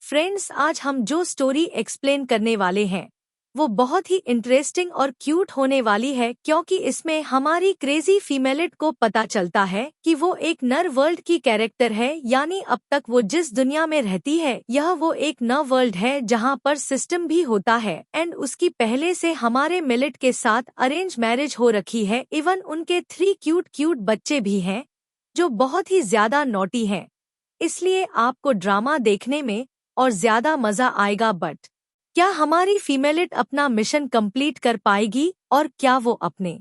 Friends, आज हम जो स्टोरी एक्सप्लेन करने वाले हैं वो बहुत ही इंटरेस्टिंग और क्यूट होने वाली है, क्योंकि इसमें हमारी क्रेजी फीमेलिट को पता चलता है कि वो एक नर वर्ल्ड की कैरेक्टर है। यानी अब तक वो जिस दुनिया में रहती है यह वो एक नर वर्ल्ड है जहाँ पर सिस्टम भी होता है। एंड उसकी पहले से हमारे मिलिट के साथ अरेंज मैरिज हो रखी है। इवन उनके 3 क्यूट क्यूट बच्चे भी हैं जो बहुत ही ज्यादा नॉटी हैं। इसलिए आपको ड्रामा देखने में और ज्यादा मजा आएगा। बट क्या हमारी फीमेलिट अपना मिशन कंप्लीट कर पाएगी और क्या वो अपने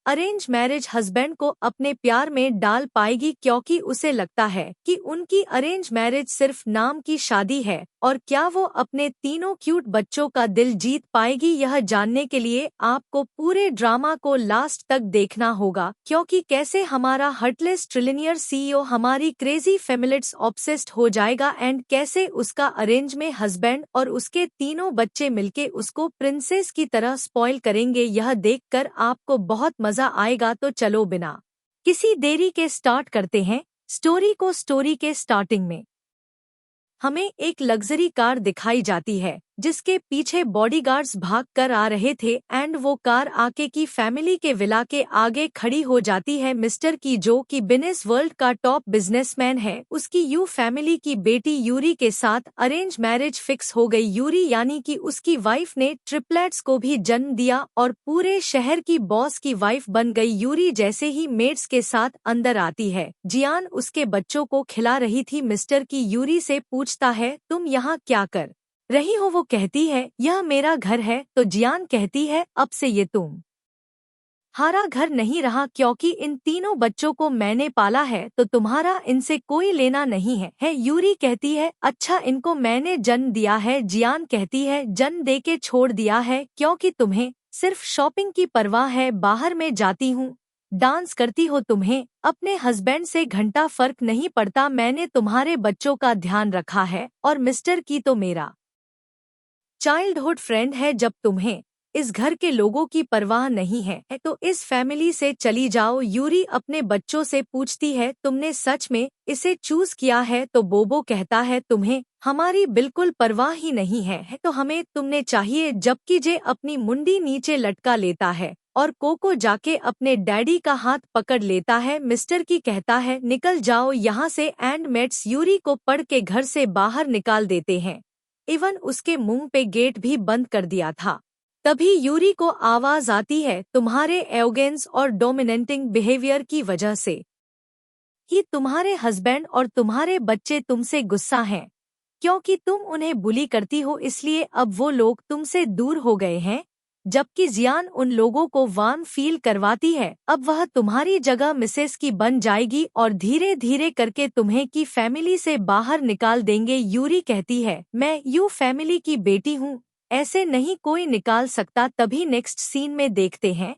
अरेंज मैरिज हस्बैंड को अपने प्यार में डाल पाएगी, क्योंकि उसे लगता है कि उनकी अरेंज मैरिज सिर्फ नाम की शादी है। और क्या वो अपने तीनों क्यूट बच्चों का दिल जीत पाएगी? यह जानने के लिए आपको पूरे ड्रामा को लास्ट तक देखना होगा, क्योंकि कैसे हमारा हर्टलेस ट्रिलियनियर सीईओ हमारी क्रेजी फेमिलिट्स ऑब्सेस्ड हो जाएगा एंड कैसे उसका अरेंज में हस्बैंड और उसके तीनों बच्चे मिलके उसको प्रिंसेस की तरह स्पॉइल करेंगे। यह देखकर आपको बहुत मजा आएगा। तो चलो बिना किसी देरी के स्टार्ट करते हैं स्टोरी को। स्टोरी के स्टार्टिंग में हमें एक लग्जरी कार दिखाई जाती है जिसके पीछे बॉडीगार्ड्स भाग कर आ रहे थे एंड वो कार आके की फैमिली के विला के आगे खड़ी हो जाती है। मिस्टर की, जो कि बिनेस वर्ल्ड का टॉप बिजनेसमैन है, उसकी यू फैमिली की बेटी यूरी के साथ अरेंज मैरिज फिक्स हो गई। यूरी यानी कि उसकी वाइफ ने ट्रिपलेट्स को भी जन्म दिया और पूरे शहर की बॉस की वाइफ बन गई। यूरी जैसे ही मेड्स के साथ अंदर आती है, जियान उसके बच्चों को खिला रही थी। मिस्टर की यूरी से पूछता है, तुम यहाँ क्या कर रही हो? वो कहती है, यह मेरा घर है। तो जियान कहती है, अब से ये तुम हारा घर नहीं रहा, क्योंकि इन तीनों बच्चों को मैंने पाला है, तो तुम्हारा इनसे कोई लेना नहीं है। यूरी कहती है, अच्छा, इनको मैंने जन्म दिया है। जियान कहती है, जन्म देके छोड़ दिया है, क्योंकि तुम्हें सिर्फ शॉपिंग की परवाह है। बाहर में जाती हूँ, डांस करती हो, तुम्हें अपने हस्बैंड से घंटा फर्क नहीं पड़ता। मैंने तुम्हारे बच्चों का ध्यान रखा है और मिस्टर की तो मेरा चाइल्डहुड फ्रेंड है। जब तुम्हें इस घर के लोगों की परवाह नहीं है तो इस फैमिली से चली जाओ। यूरी अपने बच्चों से पूछती है, तुमने सच में इसे चूज किया है? तो बोबो कहता है, तुम्हें हमारी बिल्कुल परवाह ही नहीं है तो हमें तुमने चाहिए। जबकि जे अपनी मुंडी नीचे लटका लेता है और कोको जाके अपने डैडी का हाथ पकड़ लेता है। मिस्टर की कहता है, निकल जाओ यहाँ से। एंड मेट्स यूरी को पढ़ के घर से बाहर निकाल देते हैं। इवन उसके मुंह पे गेट भी बंद कर दिया था। तभी यूरी को आवाज आती है, तुम्हारे एरोगेंस और डोमिनेटिंग बिहेवियर की वजह से ही तुम्हारे हस्बैंड और तुम्हारे बच्चे तुमसे गुस्सा हैं, क्योंकि तुम उन्हें बुली करती हो, इसलिए अब वो लोग तुमसे दूर हो गए हैं। जबकि जियान उन लोगों को वार्म फील करवाती है, अब वह तुम्हारी जगह मिसेस की बन जाएगी और धीरे धीरे करके तुम्हें की फैमिली से बाहर निकाल देंगे। यूरी कहती है, मैं यू फैमिली की बेटी हूँ, ऐसे नहीं कोई निकाल सकता। तभी नेक्स्ट सीन में देखते हैं,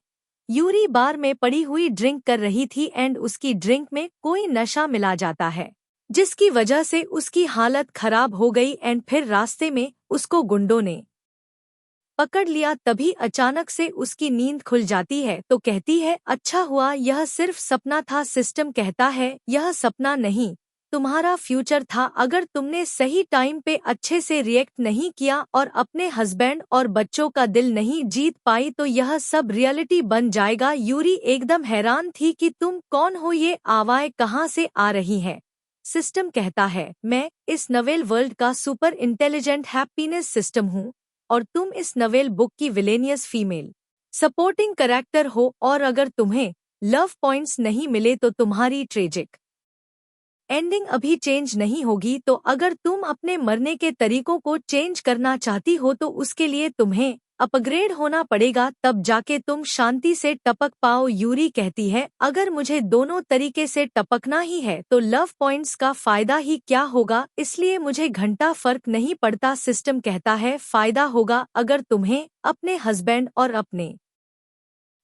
यूरी बार में पड़ी हुई ड्रिंक कर रही थी एंड उसकी ड्रिंक में कोई नशा मिला जाता है, जिसकी वजह से उसकी हालत खराब हो गई। एंड फिर रास्ते में उसको गुंडों ने पकड़ लिया। तभी अचानक से उसकी नींद खुल जाती है तो कहती है, अच्छा हुआ यह सिर्फ सपना था। सिस्टम कहता है, यह सपना नहीं, तुम्हारा फ्यूचर था। अगर तुमने सही टाइम पे अच्छे से रिएक्ट नहीं किया और अपने हस्बैंड और बच्चों का दिल नहीं जीत पाई तो यह सब रियलिटी बन जाएगा। यूरी एकदम हैरान थी कि तुम कौन हो, ये आवाज़ें कहाँ से आ रही हैं? सिस्टम कहता है, मैं इस नवेल वर्ल्ड का सुपर इंटेलिजेंट हैप्पीनेस सिस्टम हूँ और तुम इस नवेल बुक की विलेनियस फीमेल सपोर्टिंग कैरेक्टर हो, और अगर तुम्हें लव पॉइंट्स नहीं मिले तो तुम्हारी ट्रेजिक एंडिंग अभी चेंज नहीं होगी। तो अगर तुम अपने मरने के तरीकों को चेंज करना चाहती हो तो उसके लिए तुम्हें अपग्रेड होना पड़ेगा, तब जाके तुम शांति से टपक पाओ। यूरी कहती है, अगर मुझे दोनों तरीके से टपकना ही है तो लव पॉइंट्स का फायदा ही क्या होगा, इसलिए मुझे घंटा फर्क नहीं पड़ता। सिस्टम कहता है, फायदा होगा अगर तुम्हें अपने हस्बैंड और अपने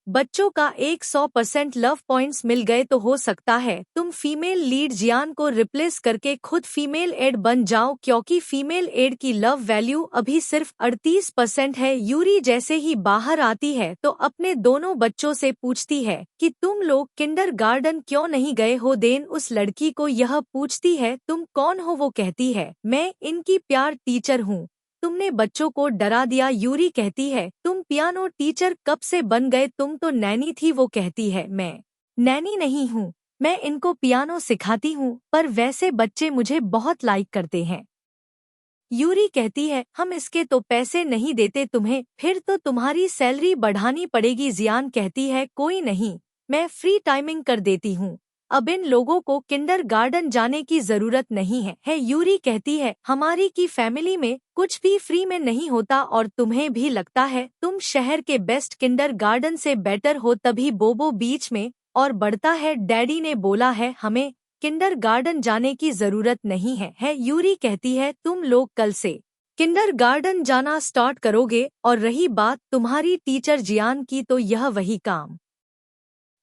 बच्चों का 100% लव पॉइंट्स मिल गए तो हो सकता है तुम फीमेल लीड जियान को रिप्लेस करके खुद फीमेल एड बन जाओ, क्योंकि फीमेल एड की लव वैल्यू अभी सिर्फ 38% है। यूरी जैसे ही बाहर आती है तो अपने दोनों बच्चों से पूछती है कि तुम लोग किंडरगार्टन क्यों नहीं गए हो। देन उस लड़की को यह पूछती है तुम कौन हो। वो कहती है मैं इनकी प्यार टीचर हूँ, तुमने बच्चों को डरा दिया। यूरी कहती है तुम पियानो टीचर कब से बन गए, तुम तो नैनी थी। वो कहती है मैं नैनी नहीं हूँ, मैं इनको पियानो सिखाती हूँ, पर वैसे बच्चे मुझे बहुत लाइक करते हैं। यूरी कहती है हम इसके तो पैसे नहीं देते तुम्हें, फिर तो तुम्हारी सैलरी बढ़ानी पड़ेगी। जियान कहती है कोई नहीं, मैं फ्री टाइमिंग कर देती हूँ, अब इन लोगों को किंडरगार्टन जाने की जरूरत नहीं है। यूरी कहती है हमारी की फैमिली में कुछ भी फ्री में नहीं होता और तुम्हें भी लगता है तुम शहर के बेस्ट किंडरगार्टन से बेटर हो। तभी बोबो बीच में और बढ़ता है डैडी ने बोला है हमें किंडरगार्टन जाने की जरूरत नहीं है। यूरी कहती है तुम लोग कल से किंडरगार्टन जाना स्टार्ट करोगे, और रही बात तुम्हारी टीचर जियान की तो यह वही काम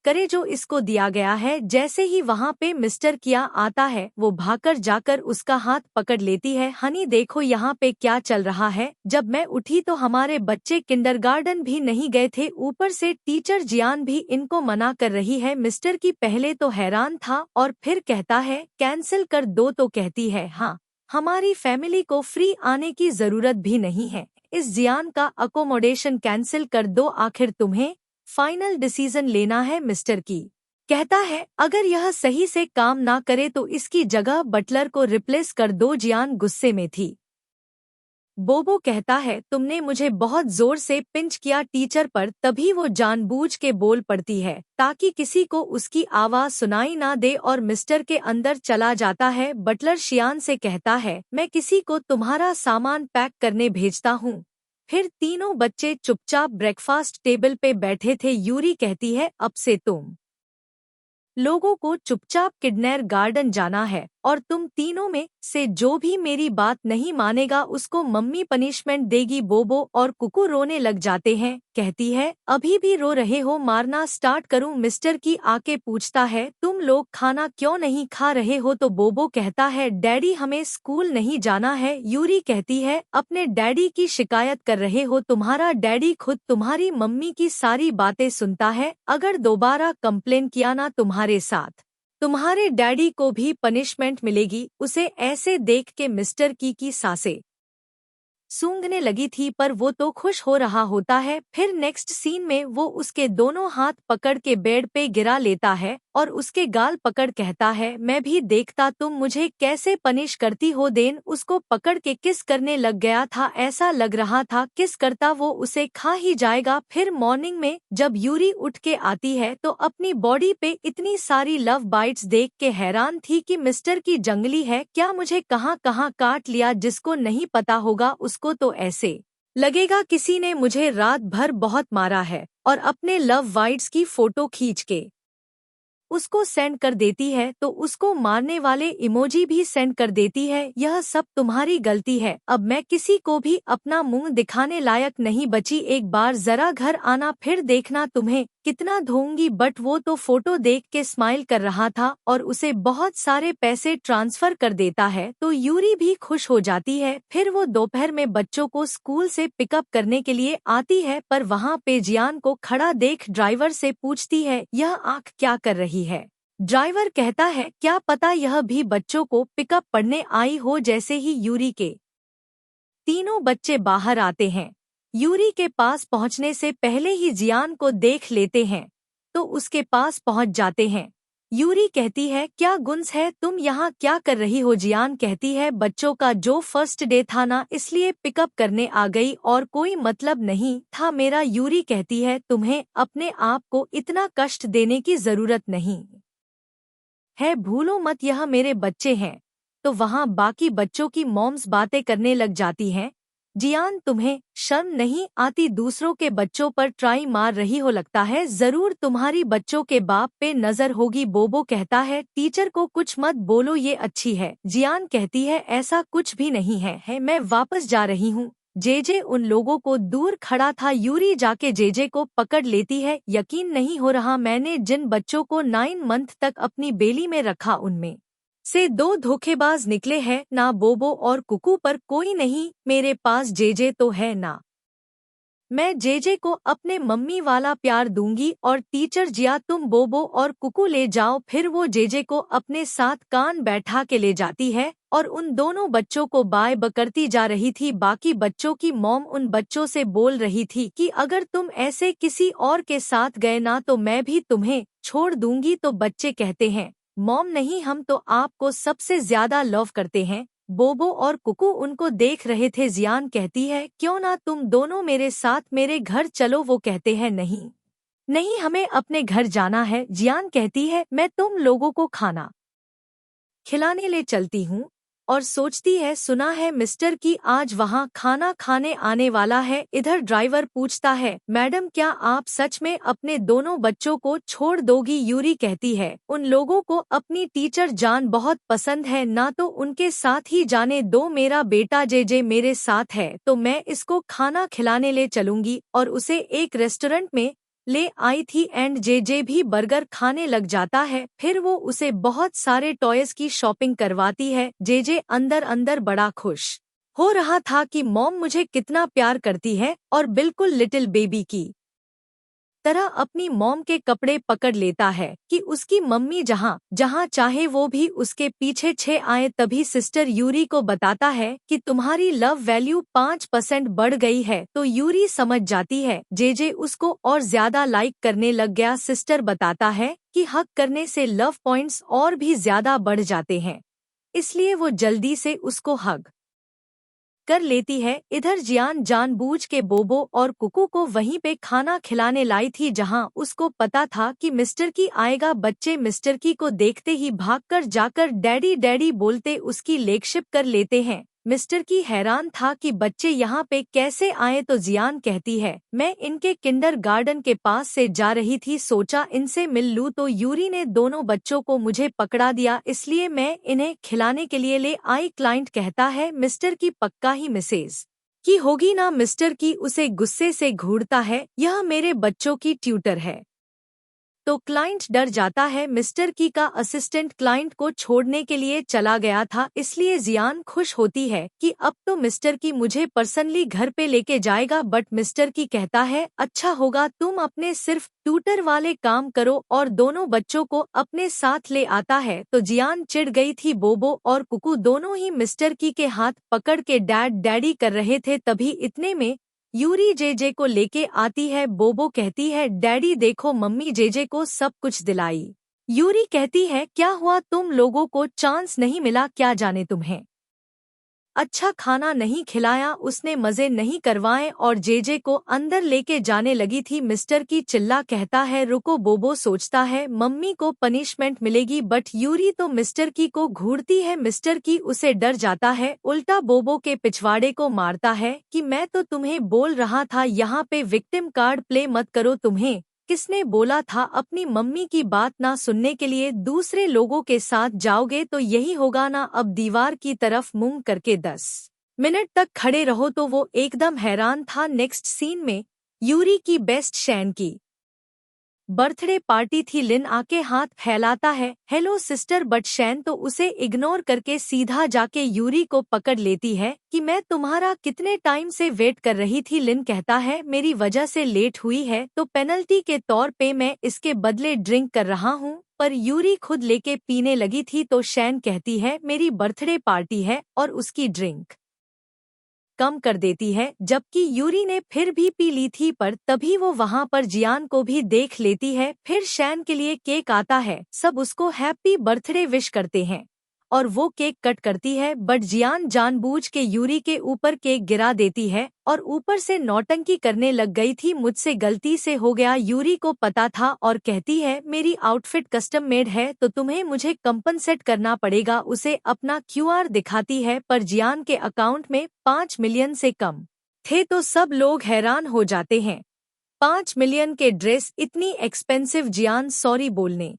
करे जो इसको दिया गया है। जैसे ही वहाँ पे मिस्टर किया आता है वो भागकर जाकर उसका हाथ पकड़ लेती है। हनी देखो यहाँ पे क्या चल रहा है, जब मैं उठी तो हमारे बच्चे किंडरगार्टन भी नहीं गए थे, ऊपर से टीचर जियान भी इनको मना कर रही है। मिस्टर की पहले तो हैरान था और फिर कहता है कैंसिल कर दो, तो कहती है हाँ हमारी फैमिली को फ्री आने की जरूरत भी नहीं है, इस जियान का अकोमोडेशन कैंसिल कर दो, आखिर तुम्हें फाइनल डिसीजन लेना है। मिस्टर की कहता है अगर यह सही से काम ना करे तो इसकी जगह बटलर को रिप्लेस कर दो। जियान गुस्से में थी। बोबो कहता है तुमने मुझे बहुत जोर से पिंच किया टीचर पर, तभी वो जानबूझ के बोल पड़ती है ताकि किसी को उसकी आवाज सुनाई ना दे और मिस्टर के अंदर चला जाता है। बटलर शियान से कहता है मैं किसी को तुम्हारा सामान पैक करने भेजता हूँ। फिर तीनों बच्चे चुपचाप ब्रेकफास्ट टेबल पे बैठे थे। यूरी कहती है अब से तुम लोगों को चुपचाप किंडरगार्टन जाना है और तुम तीनों में से जो भी मेरी बात नहीं मानेगा उसको मम्मी पनिशमेंट देगी। बोबो और कुकू रोने लग जाते हैं। कहती है अभी भी रो रहे हो, मारना स्टार्ट करूं। मिस्टर की आके पूछता है तुम लोग खाना क्यों नहीं खा रहे हो, तो बोबो कहता है डैडी हमें स्कूल नहीं जाना है। यूरी कहती है अपने डैडी की शिकायत कर रहे हो, तुम्हारा डैडी खुद तुम्हारी मम्मी की सारी बातें सुनता है, अगर दोबारा कंप्लेन किया ना तुम्हारे साथ तुम्हारे डैडी को भी पनिशमेंट मिलेगी। उसे ऐसे देख के मिस्टर की सांसें सूंघने लगी थी, पर वो तो खुश हो रहा होता है। फिर नेक्स्ट सीन में वो उसके दोनों हाथ पकड़ के बेड पे गिरा लेता है और उसके गाल पकड़ कहता है मैं भी देखता तुम मुझे कैसे पनिश करती हो। देन उसको पकड़ के किस करने लग गया था, ऐसा लग रहा था किस करता वो उसे खा ही जाएगा। फिर मॉर्निंग में जब यूरी उठ के आती है तो अपनी बॉडी पे इतनी सारी लव बाइट्स देख के हैरान थी कि मिस्टर की जंगली है, क्या मुझे कहाँ कहाँ काट लिया। जिसको नहीं पता होगा उसको तो ऐसे लगेगा किसी ने मुझे रात भर बहुत मारा है, और अपने लव बाइट्स की फोटो खींच के उसको सेंड कर देती है तो उसको मारने वाले इमोजी भी सेंड कर देती है। यह सब तुम्हारी गलती है, अब मैं किसी को भी अपना मुंह दिखाने लायक नहीं बची, एक बार जरा घर आना फिर देखना तुम्हें कितना धोऊंगी। बट वो तो फोटो देख के स्माइल कर रहा था और उसे बहुत सारे पैसे ट्रांसफर कर देता है तो यूरी भी खुश हो जाती है। फिर वो दोपहर में बच्चों को स्कूल से पिकअप करने के लिए आती है, पर वहाँ पे जियान को खड़ा देख ड्राइवर से पूछती है यह आँख क्या कर रही है। ड्राइवर कहता है क्या पता यह भी बच्चों को पिकअप पढ़ने आई हो। जैसे ही यूरी के तीनों बच्चे बाहर आते हैं, यूरी के पास पहुंचने से पहले ही जियान को देख लेते हैं तो उसके पास पहुंच जाते हैं। यूरी कहती है क्या गुंज है, तुम यहाँ क्या कर रही हो। जियान कहती है बच्चों का जो फर्स्ट डे था ना इसलिए पिकअप करने आ गई और कोई मतलब नहीं था मेरा। यूरी कहती है तुम्हें अपने आप को इतना कष्ट देने की जरूरत नहीं है, भूलो मत यह मेरे बच्चे हैं। तो वहाँ बाकी बच्चों की मॉम्स बातें करने लग जाती हैं। जियान तुम्हें शर्म नहीं आती, दूसरों के बच्चों पर ट्राई मार रही हो, लगता है जरूर तुम्हारी बच्चों के बाप पे नजर होगी। बोबो कहता है टीचर को कुछ मत बोलो ये अच्छी है। जियान कहती है ऐसा कुछ भी नहीं है मैं वापस जा रही हूँ, जेजे उन लोगों को दूर खड़ा था। यूरी जाके जेजे को पकड़ लेती है। यकीन नहीं हो रहा, मैंने जिन बच्चों को 9 मंथ तक अपनी बेली में रखा उनमें से 2 धोखेबाज निकले हैं। ना बोबो और कुकू पर कोई नहीं, मेरे पास जेजे तो है ना। मैं जेजे को अपने मम्मी वाला प्यार दूंगी। और टीचर जिया, तुम बोबो और कुकू ले जाओ। फिर वो जेजे को अपने साथ कान बैठा के ले जाती है और उन दोनों बच्चों को बाय बकरती जा रही थी। बाकी बच्चों की मॉम उन बच्चों से बोल रही थी कि अगर तुम ऐसे किसी और के साथ गए ना तो मैं भी तुम्हें छोड़ दूंगी। तो बच्चे कहते हैं, मॉम नहीं, हम तो आपको सबसे ज्यादा लव करते हैं। बोबो और कुकू उनको देख रहे थे। जियान कहती है, क्यों ना तुम दोनों मेरे साथ मेरे घर चलो। वो कहते हैं, नहीं नहीं, हमें अपने घर जाना है। जियान कहती है, मैं तुम लोगों को खाना खिलाने ले चलती हूँ। और सोचती है, सुना है मिस्टर की आज वहाँ खाना खाने आने वाला है। इधर ड्राइवर पूछता है, मैडम क्या आप सच में अपने दोनों बच्चों को छोड़ दोगी? यूरी कहती है, उन लोगों को अपनी टीचर जान बहुत पसंद है ना, तो उनके साथ ही जाने दो। मेरा बेटा जेजे मेरे साथ है तो मैं इसको खाना खिलाने ले चलूंगी। और उसे एक रेस्टोरेंट में ले आई थी एंड जेजे भी बर्गर खाने लग जाता है। फिर वो उसे बहुत सारे टॉयज की शॉपिंग करवाती है। जेजे अंदर अंदर बड़ा खुश हो रहा था कि मॉम मुझे कितना प्यार करती है और बिल्कुल लिटिल बेबी की तरह अपनी मॉम के कपड़े पकड़ लेता है कि उसकी मम्मी जहाँ जहाँ चाहे वो भी उसके पीछे छे आए। तभी सिस्टर यूरी को बताता है कि तुम्हारी लव वैल्यू 5% बढ़ गई है। तो यूरी समझ जाती है जेजे उसको और ज्यादा लाइक करने लग गया। सिस्टर बताता है कि हक करने से लव पॉइंट्स और भी ज्यादा बढ़ जाते हैं, इसलिए वो जल्दी से उसको हग कर लेती है। इधर जियान जानबूझ के बोबो और कुकू को वहीं पे खाना खिलाने लाई थी जहां उसको पता था कि मिस्टर की आएगा। बच्चे मिस्टर की को देखते ही भागकर जाकर डैडी डैडी बोलते उसकी लेगशिप कर लेते हैं। मिस्टर की हैरान था कि बच्चे यहाँ पे कैसे आए। तो जियान कहती है, मैं इनके किंडर गार्डन के पास से जा रही थी, सोचा इनसे मिल लूं। तो यूरी ने दोनों बच्चों को मुझे पकड़ा दिया, इसलिए मैं इन्हें खिलाने के लिए ले आई। क्लाइंट कहता है, मिस्टर की पक्का ही मिसेज की होगी ना। मिस्टर की उसे गुस्से से घूरता है, यह मेरे बच्चों की ट्यूटर है। तो क्लाइंट डर जाता है। मिस्टर की का असिस्टेंट क्लाइंट को छोड़ने के लिए चला गया था, इसलिए जियान खुश होती है कि अब तो मिस्टर की मुझे पर्सनली घर पे लेके जाएगा। बट मिस्टर की कहता है, अच्छा होगा तुम अपने सिर्फ ट्यूटर वाले काम करो, और दोनों बच्चों को अपने साथ ले आता है। तो जियान चिढ़ गई थी। बोबो और कुकू दोनों ही मिस्टर की के हाथ पकड़ के डैड डैडी कर रहे थे। तभी इतने में यूरी जेजे को लेके आती है। बोबो कहती है, डैडी देखो मम्मी जेजे को सब कुछ दिलाई। यूरी कहती है, क्या हुआ, तुम लोगों को चांस नहीं मिला क्या? जाने तुम्हें अच्छा खाना नहीं खिलाया, उसने मजे नहीं करवाए और जेजे को अंदर लेके जाने लगी थी। मिस्टर की चिल्ला कहता है, रुको। बोबो सोचता है मम्मी को पनिशमेंट मिलेगी, बट यूरी तो मिस्टर की को घूरती है। मिस्टर की उसे डर जाता है, उल्टा बोबो के पिछवाड़े को मारता है कि मैं तो तुम्हें बोल रहा था यहाँ पे विक्टिम कार्ड प्ले मत करो। तुम्हें किसने बोला था अपनी मम्मी की बात ना सुनने के लिए दूसरे लोगों के साथ जाओगे तो यही होगा ना। अब दीवार की तरफ मुंह करके 10 मिनट तक खड़े रहो। तो वो एकदम हैरान था। नेक्स्ट सीन में यूरी की बेस्ट शैन की बर्थडे पार्टी थी। लिन आके हाथ फैलाता है, हेलो सिस्टर, बट शैन तो उसे इग्नोर करके सीधा जाके यूरी को पकड़ लेती है कि मैं तुम्हारा कितने टाइम से वेट कर रही थी। लिन कहता है, मेरी वजह से लेट हुई है तो पेनल्टी के तौर पे मैं इसके बदले ड्रिंक कर रहा हूँ। पर यूरी खुद लेके पीने लगी थी। तो शैन कहती है, मेरी बर्थडे पार्टी है, और उसकी ड्रिंक कम कर देती है। जबकि यूरी ने फिर भी पी ली थी। पर तभी वो वहाँ पर जियान को भी देख लेती है। फिर शैन के लिए केक आता है, सब उसको हैप्पी बर्थडे विश करते हैं और वो केक कट करती है। बट जियान जानबूझ के यूरी के ऊपर केक गिरा देती है और ऊपर से नौटंकी करने लग गई थी, मुझसे गलती से हो गया। यूरी को पता था और कहती है, मेरी आउटफिट कस्टम मेड है तो तुम्हें मुझे कंपनसेट करना पड़ेगा। उसे अपना क्यूआर दिखाती है, पर जियान के अकाउंट में 5 मिलियन से कम थे। तो सब लोग हैरान हो जाते हैं, 5 मिलियन के ड्रेस इतनी एक्सपेंसिव। जियान सॉरी बोलने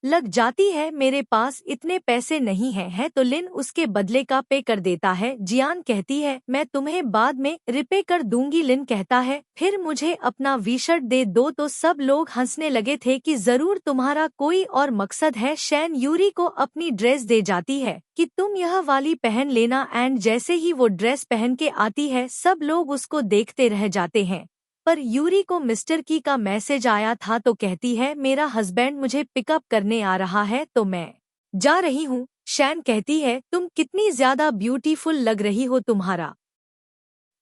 लग जाती है। मेरे पास इतने पैसे नहीं है तो लिन उसके बदले का पे कर देता है। जियान कहती है मैं तुम्हें बाद में रिपे कर दूंगी। लिन कहता है फिर मुझे अपना वी शर्ट दे दो। तो सब लोग हंसने लगे थे कि जरूर तुम्हारा कोई और मकसद है। शैन यूरी को अपनी ड्रेस दे जाती है कि तुम यह वाली पहन लेना। एंड जैसे ही वो ड्रेस पहन के आती है सब लोग उसको देखते रह जाते हैं। पर यूरी को मिस्टर की का मैसेज आया था तो कहती है मेरा हस्बैंड मुझे पिकअप करने आ रहा है तो मैं जा रही हूँ। शैन कहती है तुम कितनी ज्यादा ब्यूटीफुल लग रही हो। तुम्हारा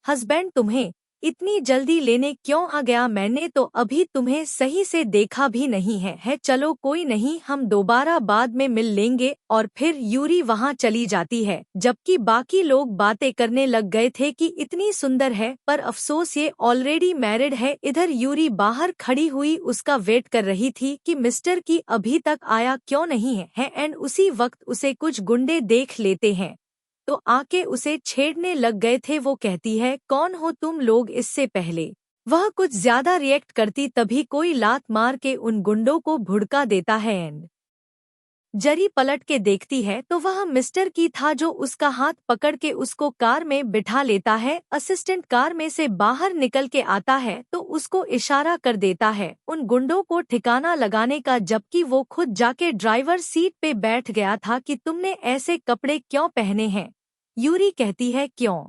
हस्बैंड तुम्हें इतनी जल्दी लेने क्यों आ गया? मैंने तो अभी तुम्हें सही से देखा भी नहीं है। चलो कोई नहीं, हम दोबारा बाद में मिल लेंगे। और फिर यूरी वहाँ चली जाती है जबकि बाकी लोग बातें करने लग गए थे कि इतनी सुंदर है, पर अफसोस ये ऑलरेडी मैरिड है। इधर यूरी बाहर खड़ी हुई उसका वेट कर रही थी कि मिस्टर की अभी तक आया क्यों नहीं है। एंड उसी वक्त उसे कुछ गुंडे देख लेते हैं तो आके उसे छेड़ने लग गए थे। वो कहती है कौन हो तुम लोग? इससे पहले वह कुछ ज्यादा रिएक्ट करती तभी कोई लात मार के उन गुंडों को भुड़का देता है। एंड जरी पलट के देखती है तो वह मिस्टर की था जो उसका हाथ पकड़ के उसको कार में बिठा लेता है। असिस्टेंट कार में से बाहर निकल के आता है तो उसको इशारा कर देता है उन गुंडों को ठिकाना लगाने का, जबकि वो खुद जाके ड्राइवर सीट पे बैठ गया था कि तुमने ऐसे कपड़े क्यों पहने हैं? यूरी कहती है क्यों,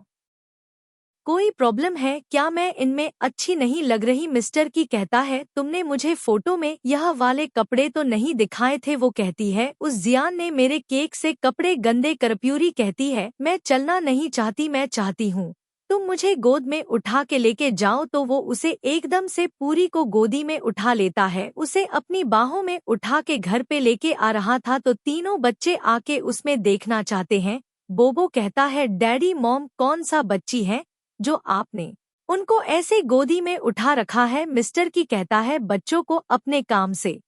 कोई प्रॉब्लम है क्या? मैं इनमें अच्छी नहीं लग रही? मिस्टर की कहता है तुमने मुझे फोटो में यह वाले कपड़े तो नहीं दिखाए थे। वो कहती है उस जियान ने मेरे केक से कपड़े गंदे कर। प्यूरी कहती है मैं चलना नहीं चाहती, मैं चाहती हूँ तुम मुझे गोद में उठा के लेके जाओ। तो वो उसे एकदम से पूरी को गोदी में उठा लेता है, उसे अपनी बाहों में उठा के घर पे लेके आ रहा था तो तीनों बच्चे आके उसमें देखना चाहते हैं। बोबो कहता है डैडी मॉम कौन सा बच्ची है जो आपने उनको ऐसे गोदी में उठा रखा है? मिस्टर की कहता है बच्चों को अपने काम से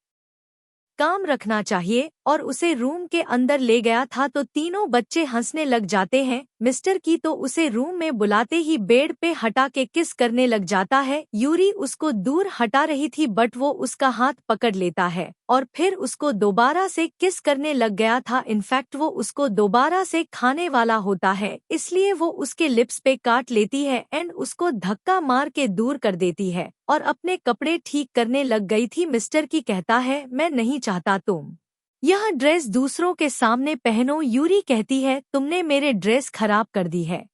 काम रखना चाहिए और उसे रूम के अंदर ले गया था तो तीनों बच्चे हंसने लग जाते हैं। मिस्टर की तो उसे रूम में बुलाते ही बेड पे हटा के किस करने लग जाता है। यूरी उसको दूर हटा रही थी बट वो उसका हाथ पकड़ लेता है और फिर उसको दोबारा से किस करने लग गया था। इनफैक्ट वो उसको दोबारा से खाने वाला होता है, इसलिए वो उसके लिप्स पे काट लेती है एंड उसको धक्का मार के दूर कर देती है और अपने कपड़े ठीक करने लग गई थी। मिस्टर की कहता है मैं नहीं चाहता तुम यह ड्रेस दूसरों के सामने पहनो। यूरी कहती है तुमने मेरे ड्रेस खराब कर दी है,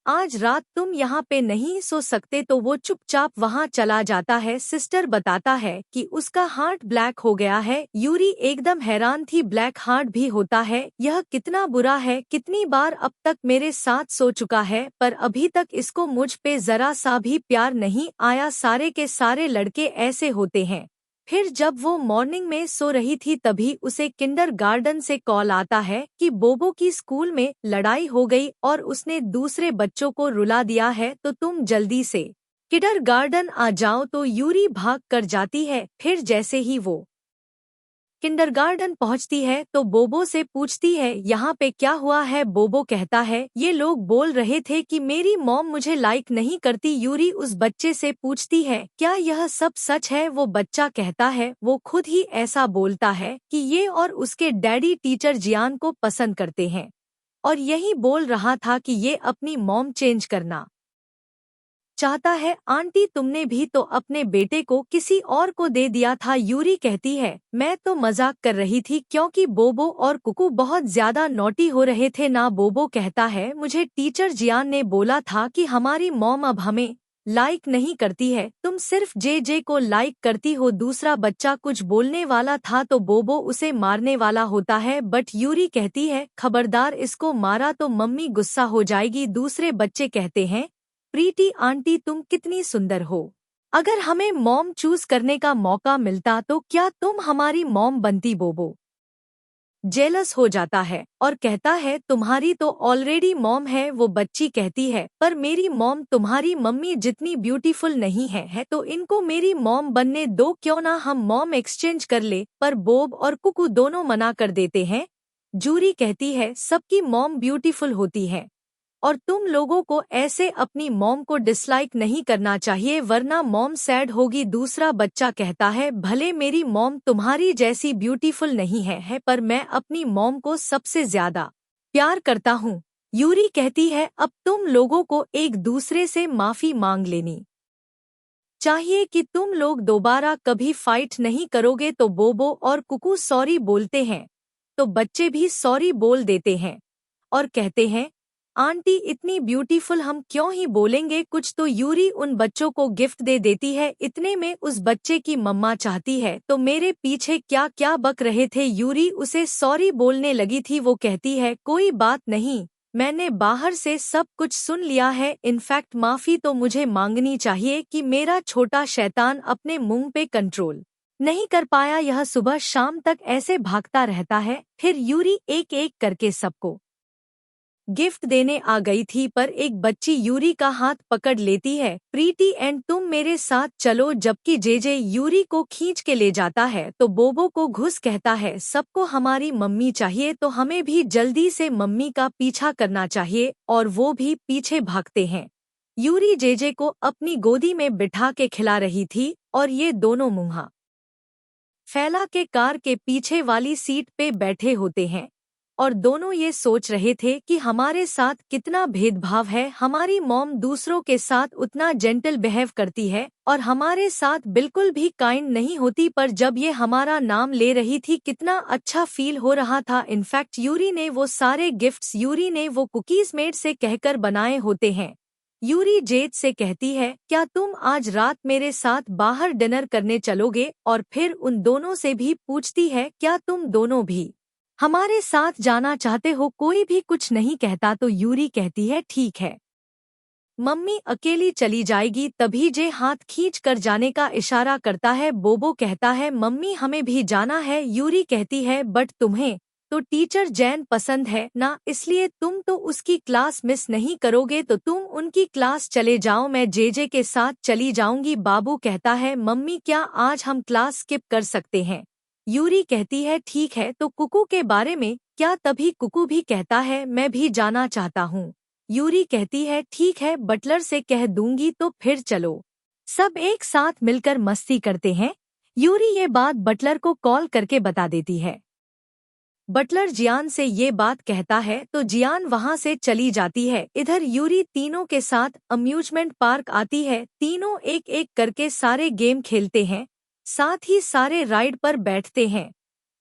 आज रात तुम यहाँ पे नहीं सो सकते। तो वो चुपचाप वहाँ चला जाता है। सिस्टर बताता है कि उसका हार्ट ब्लैक हो गया है। यूरी एकदम हैरान थी, ब्लैक हार्ट भी होता है, यह कितना बुरा है, कितनी बार अब तक मेरे साथ सो चुका है पर अभी तक इसको मुझ पे जरा सा भी प्यार नहीं आया। सारे के सारे लड़के ऐसे होते हैं। फिर जब वो मॉर्निंग में सो रही थी तभी उसे किंडरगार्टन से कॉल आता है कि बोबो की स्कूल में लड़ाई हो गई और उसने दूसरे बच्चों को रुला दिया है तो तुम जल्दी से किंडरगार्टन आ जाओ। तो यूरी भाग कर जाती है। फिर जैसे ही वो किंडरगार्टन पहुंचती है तो बोबो से पूछती है यहाँ पे क्या हुआ है? बोबो कहता है ये लोग बोल रहे थे कि मेरी मॉम मुझे लाइक नहीं करती। यूरी उस बच्चे से पूछती है क्या यह सब सच है? वो बच्चा कहता है वो खुद ही ऐसा बोलता है कि ये और उसके डैडी टीचर जियान को पसंद करते हैं और यही बोल रहा था कि ये अपनी मॉम चेंज करना चाहता है। आंटी तुमने भी तो अपने बेटे को किसी और को दे दिया था। यूरी कहती है मैं तो मजाक कर रही थी क्योंकि बोबो और कुकू बहुत ज्यादा नॉटी हो रहे थे ना। बोबो कहता है मुझे टीचर जियान ने बोला था कि हमारी मॉम अब हमें लाइक नहीं करती है, तुम सिर्फ जे को लाइक करती हो। दूसरा बच्चा कुछ बोलने वाला था तो बोबो उसे मारने वाला होता है बट यूरी कहती है खबरदार इसको मारा तो मम्मी गुस्सा हो जाएगी। दूसरे बच्चे कहते हैं प्रीति आंटी तुम कितनी सुंदर हो, अगर हमें मॉम चूज करने का मौका मिलता तो क्या तुम हमारी मॉम बनती? बोबो जेलस हो जाता है और कहता है तुम्हारी तो ऑलरेडी मॉम है। वो बच्ची कहती है पर मेरी मॉम तुम्हारी मम्मी जितनी ब्यूटीफुल नहीं है तो इनको मेरी मॉम बनने दो, क्यों ना हम मॉम एक्सचेंज कर ले। पर बोब और कुकू दोनों मना कर देते हैं। जूरी कहती है सबकी मॉम ब्यूटीफुल होती है और तुम लोगों को ऐसे अपनी मॉम को डिसलाइक नहीं करना चाहिए वरना मॉम सैड होगी। दूसरा बच्चा कहता है भले मेरी मॉम तुम्हारी जैसी ब्यूटीफुल नहीं है पर मैं अपनी मॉम को सबसे ज्यादा प्यार करता हूँ। यूरी कहती है अब तुम लोगों को एक दूसरे से माफी मांग लेनी चाहिए कि तुम लोग दोबारा कभी फाइट नहीं करोगे। तो बोबो और कुकू सॉरी बोलते हैं तो बच्चे भी सॉरी बोल देते हैं और कहते हैं आंटी इतनी ब्यूटीफुल हम क्यों ही बोलेंगे कुछ। तो यूरी उन बच्चों को गिफ्ट दे देती है। इतने में उस बच्चे की मम्मा चाहती है तो मेरे पीछे क्या क्या बक रहे थे। यूरी उसे सॉरी बोलने लगी थी। वो कहती है कोई बात नहीं, मैंने बाहर से सब कुछ सुन लिया है। इनफैक्ट माफी तो मुझे मांगनी चाहिए कि मेरा छोटा शैतान अपने मुंह पे कंट्रोल नहीं कर पाया। यह सुबह शाम तक ऐसे भागता रहता है। फिर यूरी एक एक करके सबको गिफ्ट देने आ गई थी पर एक बच्ची यूरी का हाथ पकड़ लेती है। प्रीति एंड तुम मेरे साथ चलो। जबकि जेजे यूरी को खींच के ले जाता है तो बोबो को घुस कहता है सबको हमारी मम्मी चाहिए तो हमें भी जल्दी से मम्मी का पीछा करना चाहिए और वो भी पीछे भागते हैं। यूरी जेजे को अपनी गोदी में बिठा के खिला रही थी और ये दोनों मुंह फैला के कार के पीछे वाली सीट पे बैठे होते हैं और दोनों ये सोच रहे थे कि हमारे साथ कितना भेदभाव है। हमारी मॉम दूसरों के साथ उतना जेंटल बिहेव करती है और हमारे साथ बिल्कुल भी काइंड नहीं होती पर जब ये हमारा नाम ले रही थी कितना अच्छा फील हो रहा था। इनफैक्ट यूरी ने वो सारे गिफ्ट्स यूरी ने वो कुकीज मेड से कहकर बनाए होते हैं। यूरी जेड से कहती है क्या तुम आज रात मेरे साथ बाहर डिनर करने चलोगे और फिर उन दोनों से भी पूछती है क्या तुम दोनों भी हमारे साथ जाना चाहते हो। कोई भी कुछ नहीं कहता तो यूरी कहती है ठीक है मम्मी अकेली चली जाएगी। तभी जे हाथ खींच कर जाने का इशारा करता है। बोबो कहता है मम्मी हमें भी जाना है। यूरी कहती है बट तुम्हें तो टीचर जैन पसंद है ना, इसलिए तुम तो उसकी क्लास मिस नहीं करोगे तो तुम उनकी क्लास चले जाओ, मैं जेजे के साथ चली जाऊंगी। बाबू कहता है मम्मी क्या आज हम क्लास स्किप कर सकते हैं। यूरी कहती है ठीक है तो कुकू के बारे में क्या। तभी कुकू भी कहता है मैं भी जाना चाहता हूँ। यूरी कहती है ठीक है बटलर से कह दूंगी तो फिर चलो। सब एक साथ मिलकर मस्ती करते हैं। यूरी ये बात बटलर को कॉल करके बता देती है। बटलर जियान से ये बात कहता है तो जियान वहां से चली जाती है। इधर यूरी तीनों के साथ अम्यूजमेंट पार्क आती है। तीनों एक एक करके सारे गेम खेलते हैं, साथ ही सारे राइड पर बैठते हैं।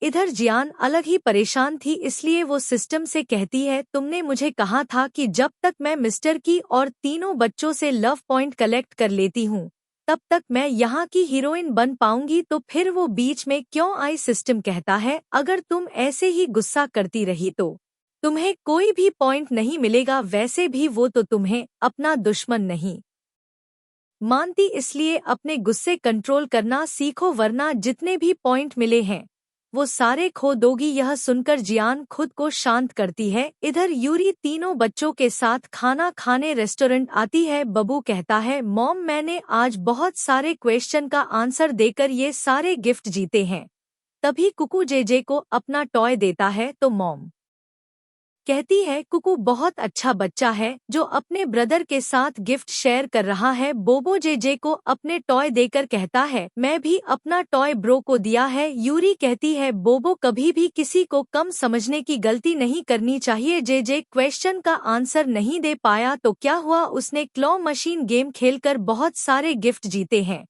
इधर जियान अलग ही परेशान थी, इसलिए वो सिस्टम से कहती है तुमने मुझे कहा था कि जब तक मैं मिस्टर की और तीनों बच्चों से लव पॉइंट कलेक्ट कर लेती हूँ तब तक मैं यहाँ की हीरोइन बन पाऊंगी, तो फिर वो बीच में क्यों आई। सिस्टम कहता है अगर तुम ऐसे ही गुस्सा करती रही तो तुम्हें कोई भी पॉइंट नहीं मिलेगा। वैसे भी वो तो तुम्हें अपना दुश्मन नहीं मानती, इसलिए अपने गुस्से कंट्रोल करना सीखो वरना जितने भी पॉइंट मिले हैं वो सारे खो दोगी। यह सुनकर जियान खुद को शांत करती है। इधर यूरी तीनों बच्चों के साथ खाना खाने रेस्टोरेंट आती है। बबू कहता है मॉम मैंने आज बहुत सारे क्वेश्चन का आंसर देकर ये सारे गिफ्ट जीते हैं। तभी कुकू जेजे को अपना टॉय देता है तो मॉम कहती है कुकू बहुत अच्छा बच्चा है जो अपने ब्रदर के साथ गिफ्ट शेयर कर रहा है। बोबो जेजे को अपने टॉय देकर कहता है मैं भी अपना टॉय ब्रो को दिया है। यूरी कहती है बोबो कभी भी किसी को कम समझने की गलती नहीं करनी चाहिए। जेजे क्वेश्चन का आंसर नहीं दे पाया तो क्या हुआ, उसने क्लॉ मशीन गेम खेलकर बहुत सारे गिफ्ट जीते हैं।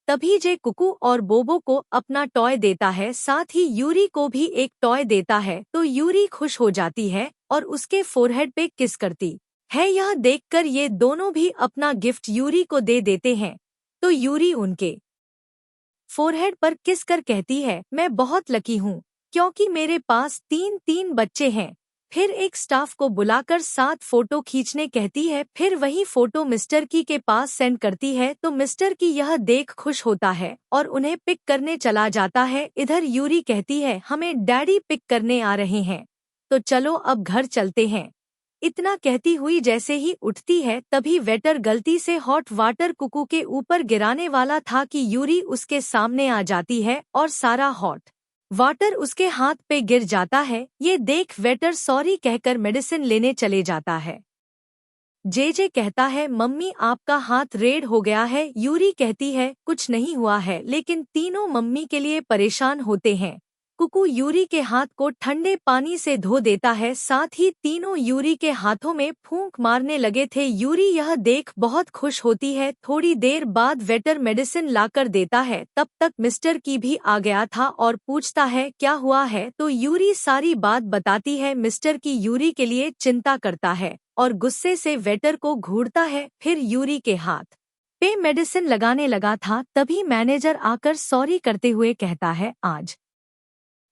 तभी जे कुकू और बोबो को अपना टॉय देता है, साथ ही यूरी को भी एक टॉय देता है तो यूरी खुश हो जाती है और उसके फोरहेड पे किस करती है। यह देखकर ये दोनों भी अपना गिफ्ट यूरी को दे देते हैं तो यूरी उनके फोरहेड पर किस कर कहती है मैं बहुत लकी हूँ क्योंकि मेरे पास तीन बच्चे हैं। फिर एक स्टाफ को बुलाकर 7 फोटो खींचने कहती है। फिर वही फोटो मिस्टर की के पास सेंड करती है तो मिस्टर की यह देख खुश होता है और उन्हें पिक करने चला जाता है। इधर यूरी कहती है हमें डैडी पिक करने आ रहे हैं तो चलो अब घर चलते हैं। इतना कहती हुई जैसे ही उठती है तभी वेटर गलती से हॉट वाटर कुकू के ऊपर गिराने वाला था कि यूरी उसके सामने आ जाती है और सारा हॉट वाटर उसके हाथ पे गिर जाता है। ये देख वेटर सॉरी कहकर मेडिसिन लेने चले जाता है। जेजे कहता है मम्मी आपका हाथ रेड हो गया है। यूरी कहती है कुछ नहीं हुआ है, लेकिन तीनों मम्मी के लिए परेशान होते हैं। कुकू यूरी के हाथ को ठंडे पानी से धो देता है, साथ ही तीनों यूरी के हाथों में फूंक मारने लगे थे। यूरी यह देख बहुत खुश होती है। थोड़ी देर बाद वेटर मेडिसिन लाकर देता है। तब तक मिस्टर की भी आ गया था और पूछता है क्या हुआ है, तो यूरी सारी बात बताती है। मिस्टर की यूरी के लिए चिंता करता है और गुस्से से वेटर को घूरता है। फिर यूरी के हाथ पे मेडिसिन लगाने लगा था, तभी मैनेजर आकर सॉरी करते हुए कहता है आज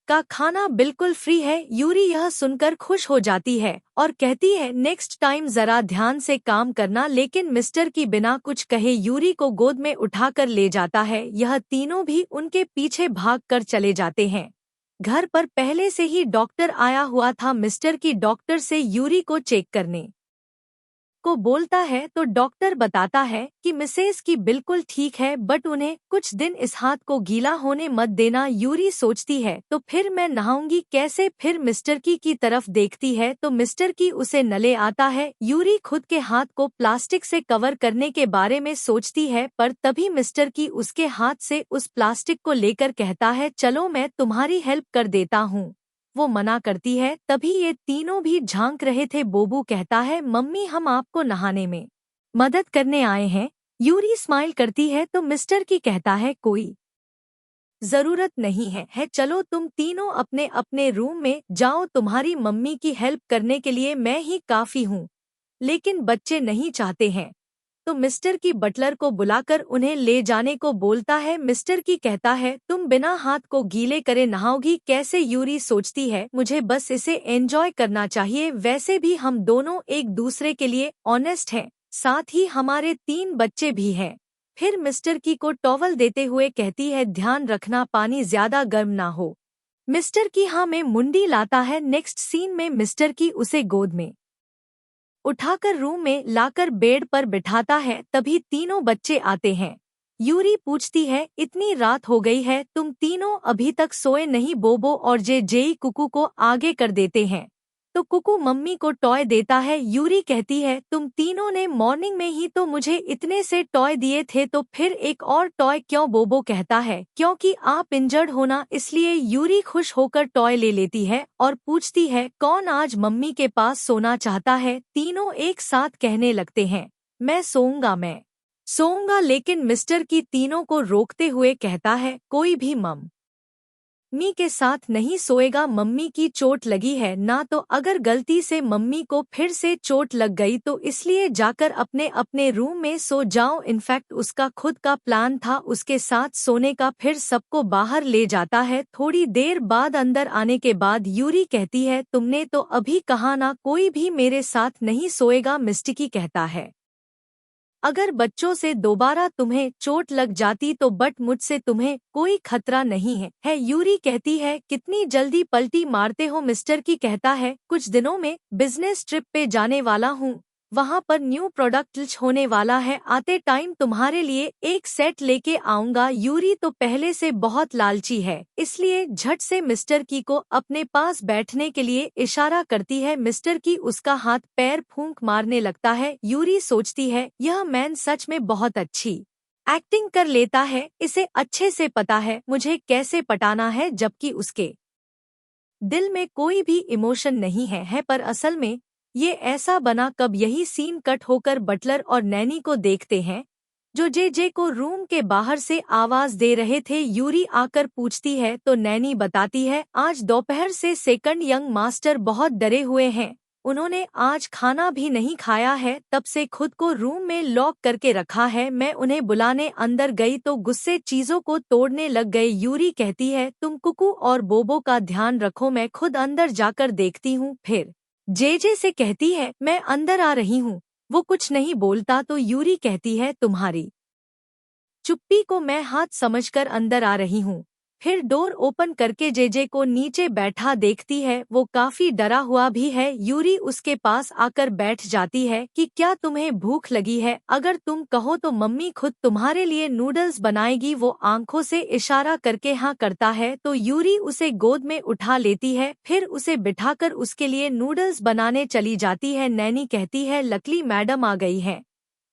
का खाना बिल्कुल फ्री है। यूरी यह सुनकर खुश हो जाती है और कहती है नेक्स्ट टाइम जरा ध्यान से काम करना, लेकिन मिस्टर की बिना कुछ कहे यूरी को गोद में उठाकर ले जाता है। यह तीनों भी उनके पीछे भाग कर चले जाते हैं। घर पर पहले से ही डॉक्टर आया हुआ था। मिस्टर की डॉक्टर से यूरी को चेक करने को बोलता है तो डॉक्टर बताता है कि मिसेस की बिल्कुल ठीक है, बट उन्हें कुछ दिन इस हाथ को गीला होने मत देना। यूरी सोचती है तो फिर मैं नहाऊंगी कैसे। फिर मिस्टर की तरफ देखती है तो मिस्टर की उसे नले आता है। यूरी खुद के हाथ को प्लास्टिक से कवर करने के बारे में सोचती है, पर तभी मिस्टर की उसके हाथ से उस प्लास्टिक को लेकर कहता है चलो मैं तुम्हारी हेल्प कर देता हूँ। वो मना करती है। तभी ये तीनों भी झांक रहे थे। बोबू कहता है मम्मी हम आपको नहाने में मदद करने आए हैं। यूरी स्माइल करती है तो मिस्टर की कहता है कोई जरूरत नहीं है चलो तुम तीनों अपने अपने रूम में जाओ, तुम्हारी मम्मी की हेल्प करने के लिए मैं ही काफी हूँ। लेकिन बच्चे नहीं चाहते हैं तो मिस्टर की बटलर को बुलाकर उन्हें ले जाने को बोलता है। मिस्टर की कहता है तुम बिना हाथ को गीले करे नहाओगी कैसे। यूरी सोचती है मुझे बस इसे एंजॉय करना चाहिए, वैसे भी हम दोनों एक दूसरे के लिए ऑनेस्ट हैं, साथ ही हमारे 3 बच्चे भी हैं। फिर मिस्टर की को टॉवल देते हुए कहती है ध्यान रखना पानी ज्यादा गर्म ना हो। मिस्टर की हाँ में मुंडी लाता है। नेक्स्ट सीन में मिस्टर की उसे गोद में उठाकर रूम में लाकर बेड पर बिठाता है। तभी तीनों बच्चे आते हैं। यूरी पूछती है इतनी रात हो गई है, तुम तीनों अभी तक सोए नहीं। बोबो और जेई कुकू को आगे कर देते हैं तो कुकू मम्मी को टॉय देता है। यूरी कहती है तुम तीनों ने मॉर्निंग में ही तो मुझे इतने से टॉय दिए थे, तो फिर एक और टॉय क्यों। बोबो कहता है क्योंकि आप इंजर्ड हो ना, इसलिए। यूरी खुश होकर टॉय ले लेती है और पूछती है कौन आज मम्मी के पास सोना चाहता है। तीनों एक साथ कहने लगते हैं मैं सोऊंगा, लेकिन मिस्टर की तीनों को रोकते हुए कहता है कोई भी मम्मी के साथ नहीं सोएगा, मम्मी की चोट लगी है ना, तो अगर गलती से मम्मी को फिर से चोट लग गई तो इसलिए जाकर अपने अपने रूम में सो जाओ। इनफैक्ट उसका खुद का प्लान था उसके साथ सोने का। फिर सबको बाहर ले जाता है। थोड़ी देर बाद अंदर आने के बाद यूरी कहती है तुमने तो अभी कहा ना कोई भी मेरे साथ नहीं सोएगा। मिस्टिकी कहता है अगर बच्चों से दोबारा तुम्हें चोट लग जाती तो बट मुझसे तुम्हें कोई खतरा नहीं है। यूरी कहती है कितनी जल्दी पलटी मारते हो। मिस्टर की कहता है कुछ दिनों में बिजनेस ट्रिप पे जाने वाला हूँ, वहाँ पर न्यू प्रोडक्ट लॉन्च होने वाला है, आते टाइम तुम्हारे लिए एक सेट लेके आऊंगा। यूरी तो पहले से बहुत लालची है, इसलिए झट से मिस्टर की को अपने पास बैठने के लिए इशारा करती है। मिस्टर की उसका हाथ पैर फूंक मारने लगता है। यूरी सोचती है यह मैन सच में बहुत अच्छी एक्टिंग कर लेता है, इसे अच्छे से पता है मुझे कैसे पटाना है, जबकि उसके दिल में कोई भी इमोशन नहीं है। पर असल में ये ऐसा बना कब। यही सीन कट होकर बटलर और नैनी को देखते हैं जो जे को रूम के बाहर से आवाज दे रहे थे। यूरी आकर पूछती है तो नैनी बताती है आज दोपहर से सेकंड यंग मास्टर बहुत डरे हुए हैं, उन्होंने आज खाना भी नहीं खाया है, तब से खुद को रूम में लॉक करके रखा है। मैं उन्हें बुलाने अंदर गई तो गुस्से चीजों को तोड़ने लग गए। यूरी कहती है तुम कुकू और बोबो का ध्यान रखो, मैं खुद अंदर जाकर देखती हूँ। फिर जे से कहती है मैं अंदर आ रही हूँ। वो कुछ नहीं बोलता तो यूरी कहती है तुम्हारी चुप्पी को मैं हाथ समझकर अंदर आ रही हूँ। फिर डोर ओपन करके जेजे को नीचे बैठा देखती है। वो काफी डरा हुआ भी है। यूरी उसके पास आकर बैठ जाती है कि क्या तुम्हें भूख लगी है? अगर तुम कहो तो मम्मी खुद तुम्हारे लिए नूडल्स बनाएगी। वो आंखों से इशारा करके हाँ करता है तो यूरी उसे गोद में उठा लेती है, फिर उसे बिठाकर उसके लिए नूडल्स बनाने चली जाती है। नैनी कहती है लकली मैडम आ गई है,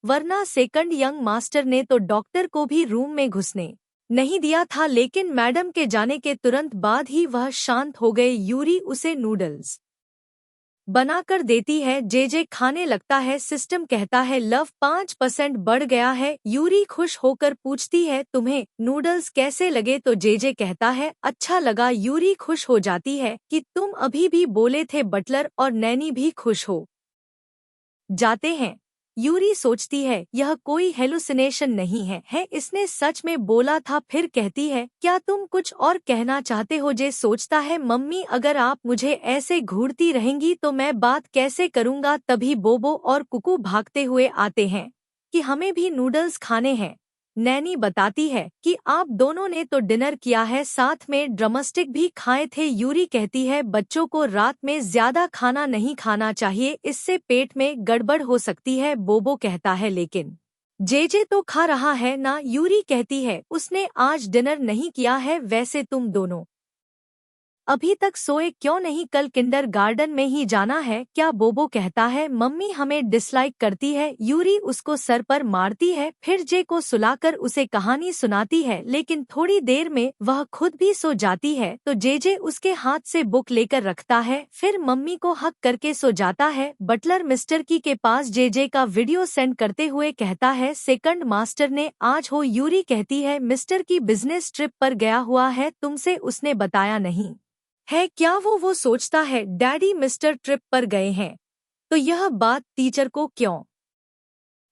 वरना सेकंड यंग मास्टर ने तो डॉक्टर को भी रूम में घुसने नहीं दिया था। लेकिन मैडम के जाने के तुरंत बाद ही वह शांत हो गए। यूरी उसे नूडल्स बनाकर देती है। जेजे खाने लगता है। सिस्टम कहता है लव 5% बढ़ गया है। यूरी खुश होकर पूछती है तुम्हें नूडल्स कैसे लगे? तो जेजे कहता है अच्छा लगा। यूरी खुश हो जाती है कि तुम अभी भी बोले थे। बटलर और नैनी भी खुश हो जाते हैं। यूरी सोचती है यह कोई हेलुसिनेशन नहीं है इसने सच में बोला था। फिर कहती है क्या तुम कुछ और कहना चाहते हो? जे सोचता है मम्मी अगर आप मुझे ऐसे घूरती रहेंगी तो मैं बात कैसे करूँगा? तभी बोबो और कुकू भागते हुए आते हैं कि हमें भी नूडल्स खाने हैं। नैनी बताती है कि आप दोनों ने तो डिनर किया है, साथ में ड्रमस्टिक भी खाए थे। यूरी कहती है बच्चों को रात में ज्यादा खाना नहीं खाना चाहिए, इससे पेट में गड़बड़ हो सकती है। बोबो कहता है लेकिन जेजे तो खा रहा है ना। यूरी कहती है उसने आज डिनर नहीं किया है। वैसे तुम दोनों अभी तक सोए क्यों नहीं? कल किंडरगार्टन में ही जाना है क्या? बोबो कहता है मम्मी हमें डिसलाइक करती है। यूरी उसको सर पर मारती है, फिर जे को सुलाकर उसे कहानी सुनाती है, लेकिन थोड़ी देर में वह खुद भी सो जाती है तो जेजे उसके हाथ से बुक लेकर रखता है, फिर मम्मी को हक करके सो जाता है। बटलर मिस्टर की के पास जेजे का वीडियो सेंड करते हुए कहता है सेकंड मास्टर ने आज हो। यूरी कहती है मिस्टर की बिजनेस ट्रिप पर गया हुआ है, तुमसे उसने बताया नहीं है क्या? वो सोचता है डैडी मिस्टर ट्रिप पर गए हैं तो यह बात टीचर को क्यों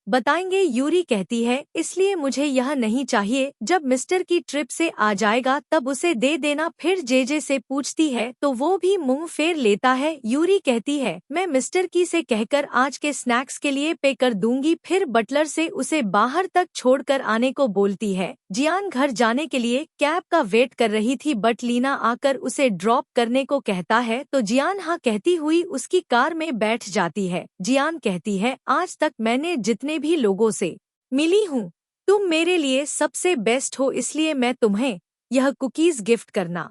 बताएंगे? यूरी कहती है इसलिए मुझे यह नहीं चाहिए। जब मिस्टर की ट्रिप से आ जाएगा तब उसे दे देना। फिर जेजे से पूछती है तो वो भी मुंह फेर लेता है। यूरी कहती है मैं मिस्टर की से कहकर आज के स्नैक्स के लिए पे कर दूंगी। फिर बटलर से उसे बाहर तक छोड़कर आने को बोलती है। जियान घर जाने के लिए कैब का वेट कर रही थी, बट लीना आकर उसे ड्रॉप करने को कहता है तो जियान हाँ कहती हुई उसकी कार में बैठ जाती है। जियान कहती है आज तक मैंने जितने भी लोगों से मिली हूँ तुम मेरे लिए सबसे बेस्ट हो, इसलिए मैं तुम्हें यह कुकीज गिफ्ट करना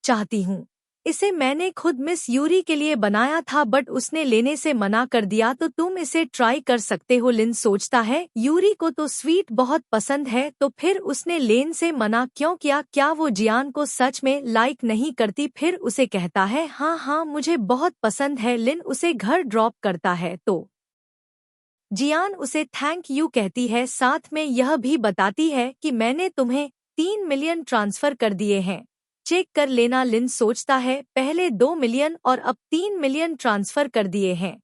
चाहती हूँ। इसे मैंने खुद मिस यूरी के लिए बनाया था बट उसने लेने से मना कर दिया, तो तुम इसे ट्राई कर सकते हो। लिन सोचता है यूरी को तो स्वीट बहुत पसंद है तो फिर उसने लेन से मना क्यों किया? क्या वो जियान को सच में लाइक नहीं करती? फिर उसे कहता है हाँ हाँ मुझे बहुत पसंद है। लिन उसे घर ड्रॉप करता है तो जियान उसे थैंक यू कहती है, साथ में यह भी बताती है कि मैंने तुम्हें 3 मिलियन ट्रांसफर कर दिए हैं, चेक कर लेना। लिन सोचता है पहले 2 मिलियन और अब 3 मिलियन ट्रांसफर कर दिए हैं,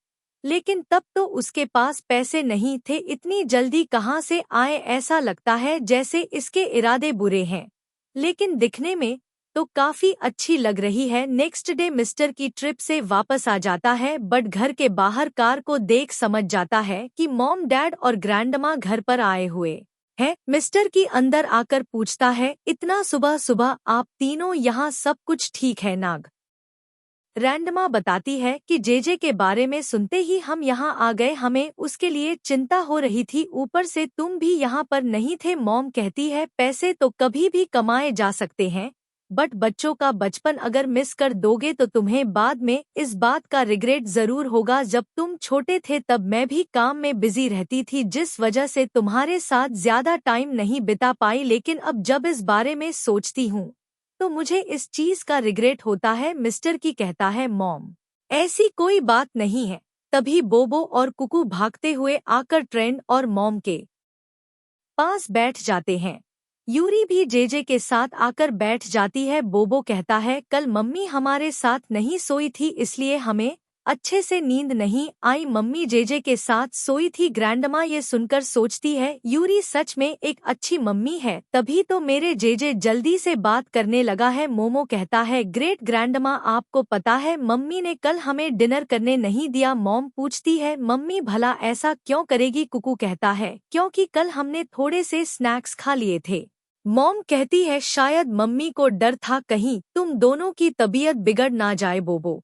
लेकिन तब तो उसके पास पैसे नहीं थे, इतनी जल्दी कहाँ से आए? ऐसा लगता है जैसे इसके इरादे बुरे हैं, लेकिन दिखने में तो काफी अच्छी लग रही है। नेक्स्ट डे मिस्टर की ट्रिप से वापस आ जाता है, बट घर के बाहर कार को देख समझ जाता है कि मॉम डैड और ग्रैंडमा घर पर आए हुए हैं। मिस्टर की अंदर आकर पूछता है इतना सुबह सुबह आप तीनों यहाँ, सब कुछ ठीक है? नाग रैंडमा बताती है कि जेजे के बारे में सुनते ही हम यहाँ आ गए, हमें उसके लिए चिंता हो रही थी, ऊपर से तुम भी यहाँ पर नहीं थे। मॉम कहती है पैसे तो कभी भी कमाए जा सकते हैं, बट बच्चों का बचपन अगर मिस कर दोगे तो तुम्हें बाद में इस बात का रिग्रेट जरूर होगा। जब तुम छोटे थे तब मैं भी काम में बिजी रहती थी, जिस वजह से तुम्हारे साथ ज्यादा टाइम नहीं बिता पाई, लेकिन अब जब इस बारे में सोचती हूँ तो मुझे इस चीज का रिग्रेट होता है। मिस्टर की कहता है मॉम ऐसी कोई बात नहीं है। तभी बोबो और कुकू भागते हुए आकर ट्रेंड और मॉम के पास बैठ जाते हैं। यूरी भी जेजे के साथ आकर बैठ जाती है। बोबो कहता है कल मम्मी हमारे साथ नहीं सोई थी, इसलिए हमें अच्छे से नींद नहीं आई, मम्मी जेजे के साथ सोई थी। ग्रैंडमा ये सुनकर सोचती है यूरी सच में एक अच्छी मम्मी है, तभी तो मेरे जेजे जल्दी से बात करने लगा है। मोमो कहता है ग्रेट ग्रैंडमा, आपको पता है मम्मी ने कल हमें डिनर करने नहीं दिया। मॉम पूछती है मम्मी भला ऐसा क्यों करेगी? कुकू कहता है क्योंकि कल हमने थोड़े से स्नैक्स खा लिए थे। मॉम कहती है शायद मम्मी को डर था कहीं तुम दोनों की तबीयत बिगड़ ना जाए। बोबो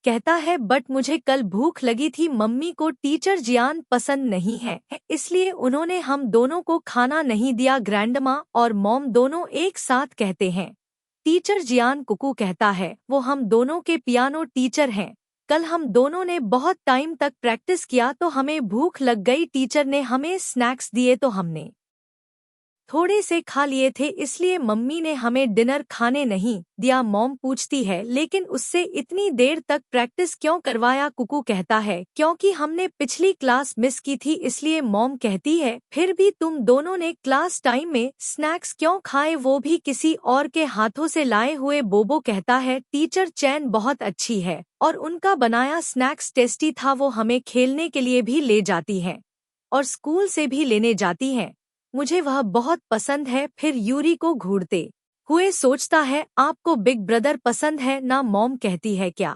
कहता है बट मुझे कल भूख लगी थी, मम्मी को टीचर जियान पसंद नहीं है इसलिए उन्होंने हम दोनों को खाना नहीं दिया। ग्रैंडमा और मॉम दोनों एक साथ कहते हैं टीचर जियान। कुकू कहता है वो हम दोनों के पियानो टीचर हैं, कल हम दोनों ने बहुत टाइम तक प्रैक्टिस किया तो हमें भूख लग गई, टीचर ने हमें स्नैक्स दिए तो हमने थोड़े से खा लिए थे इसलिए मम्मी ने हमें डिनर खाने नहीं दिया। मॉम पूछती है लेकिन उससे इतनी देर तक प्रैक्टिस क्यों करवाया। कुकू कहता है क्योंकि हमने पिछली क्लास मिस की थी इसलिए। मॉम कहती है फिर भी तुम दोनों ने क्लास टाइम में स्नैक्स क्यों खाए, वो भी किसी और के हाथों से लाए हुए। बोबो कहता है टीचर चैन बहुत अच्छी है और उनका बनाया स्नैक्स टेस्टी था, वो हमें खेलने के लिए भी ले जाती है और स्कूल से भी लेने जाती है, मुझे वह बहुत पसंद है। फिर यूरी को घूरते हुए सोचता है आपको बिग ब्रदर पसंद है ना। मॉम कहती है क्या